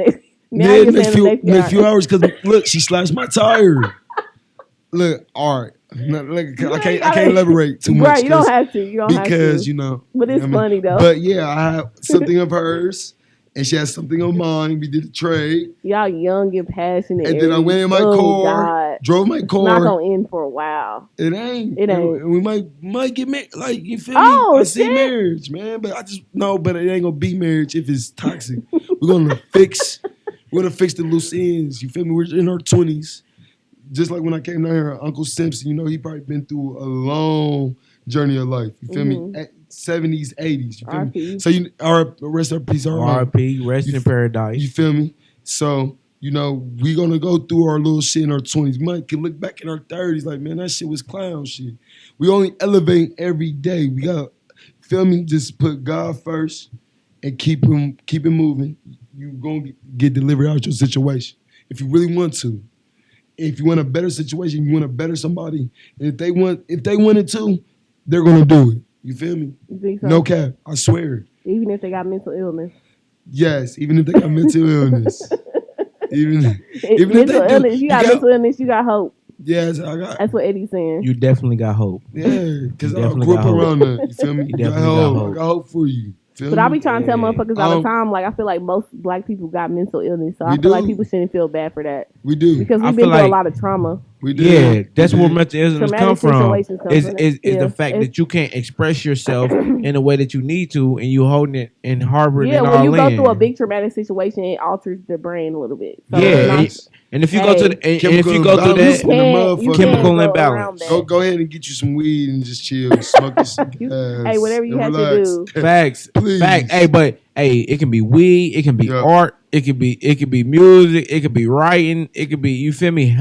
next few hours because look, she slashed my tire. Look, all right. I can't elaborate too much. Right, you don't have to. Because, you know. But it's funny, though. But, yeah, I have something of hers, and she has something of mine. We did a trade. Y'all young and passionate. And then I went in my car, drove my car. It's not going to end for a while. It ain't. And we might get married. Like, you feel me? I see marriage, man. But but it ain't going to be marriage if it's toxic. We're going to fix the loose ends. You feel me? We're in our 20s. Just like when I came down here, Uncle Simpson, you know, he probably been through a long journey of life. You feel me? 70s, 80s. You feel me? So rest in peace. R.I.P. Rest in paradise. You feel me? So, you know, we gonna go through our little shit in our 20s. We might can look back in our 30s like, man, that shit was clown shit. We only elevate every day. We got, feel me? Just put God first and keep it moving. You gonna get delivered out your situation if you really want to. If you want a better situation, you want to better somebody. And if they want it too, they're gonna do it. You feel me? You think so? No cap. I swear. Even if they got mental illness. Yes, even if they got mental illness. Even if mental illness, you got mental illness, you got hope. Yes, I got. That's what Eddie's saying. You definitely got hope. Yeah, because I grew up around that. You feel me? You definitely got hope. I got hope for you. But I be trying to tell motherfuckers all the time, like, I feel like most black people got mental illness. So I feel like people shouldn't feel bad for that. We do. Because we've been through a lot of trauma. We do. Yeah, that's where mental illness come from. Is the fact that you can't express yourself in the way that you need to, and you holding it and harboring it all in. Yeah, when you go through a big traumatic situation, it alters the brain a little bit. So and if you go through that chemical imbalance, go ahead and get you some weed and just chill, smoke this. Hey, whatever you have to do. Facts, please. Facts. Hey, but it can be weed, it can be art, it could be music, it could be writing, it could be, you feel me?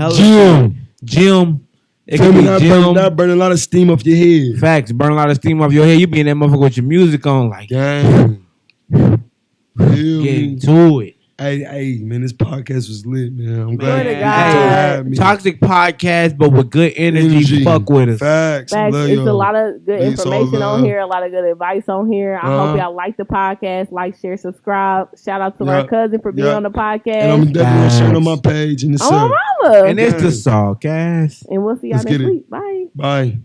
Gym. It could be not burn a lot of steam off your head. Facts, burn a lot of steam off your head. You be in that motherfucker with your music on, like, damn. Get to it. Hey, man, this podcast was lit, man. I'm glad you had me. Toxic podcast, but with good energy. Fuck with us. Facts. It's a lot of good information on here, a lot of good advice on here. I hope y'all like the podcast. Like, share, subscribe. Shout out to our cousin for being on the podcast. And I'm definitely sharing on my page. And it's the SawCast. And we'll see y'all next week. Bye. Bye.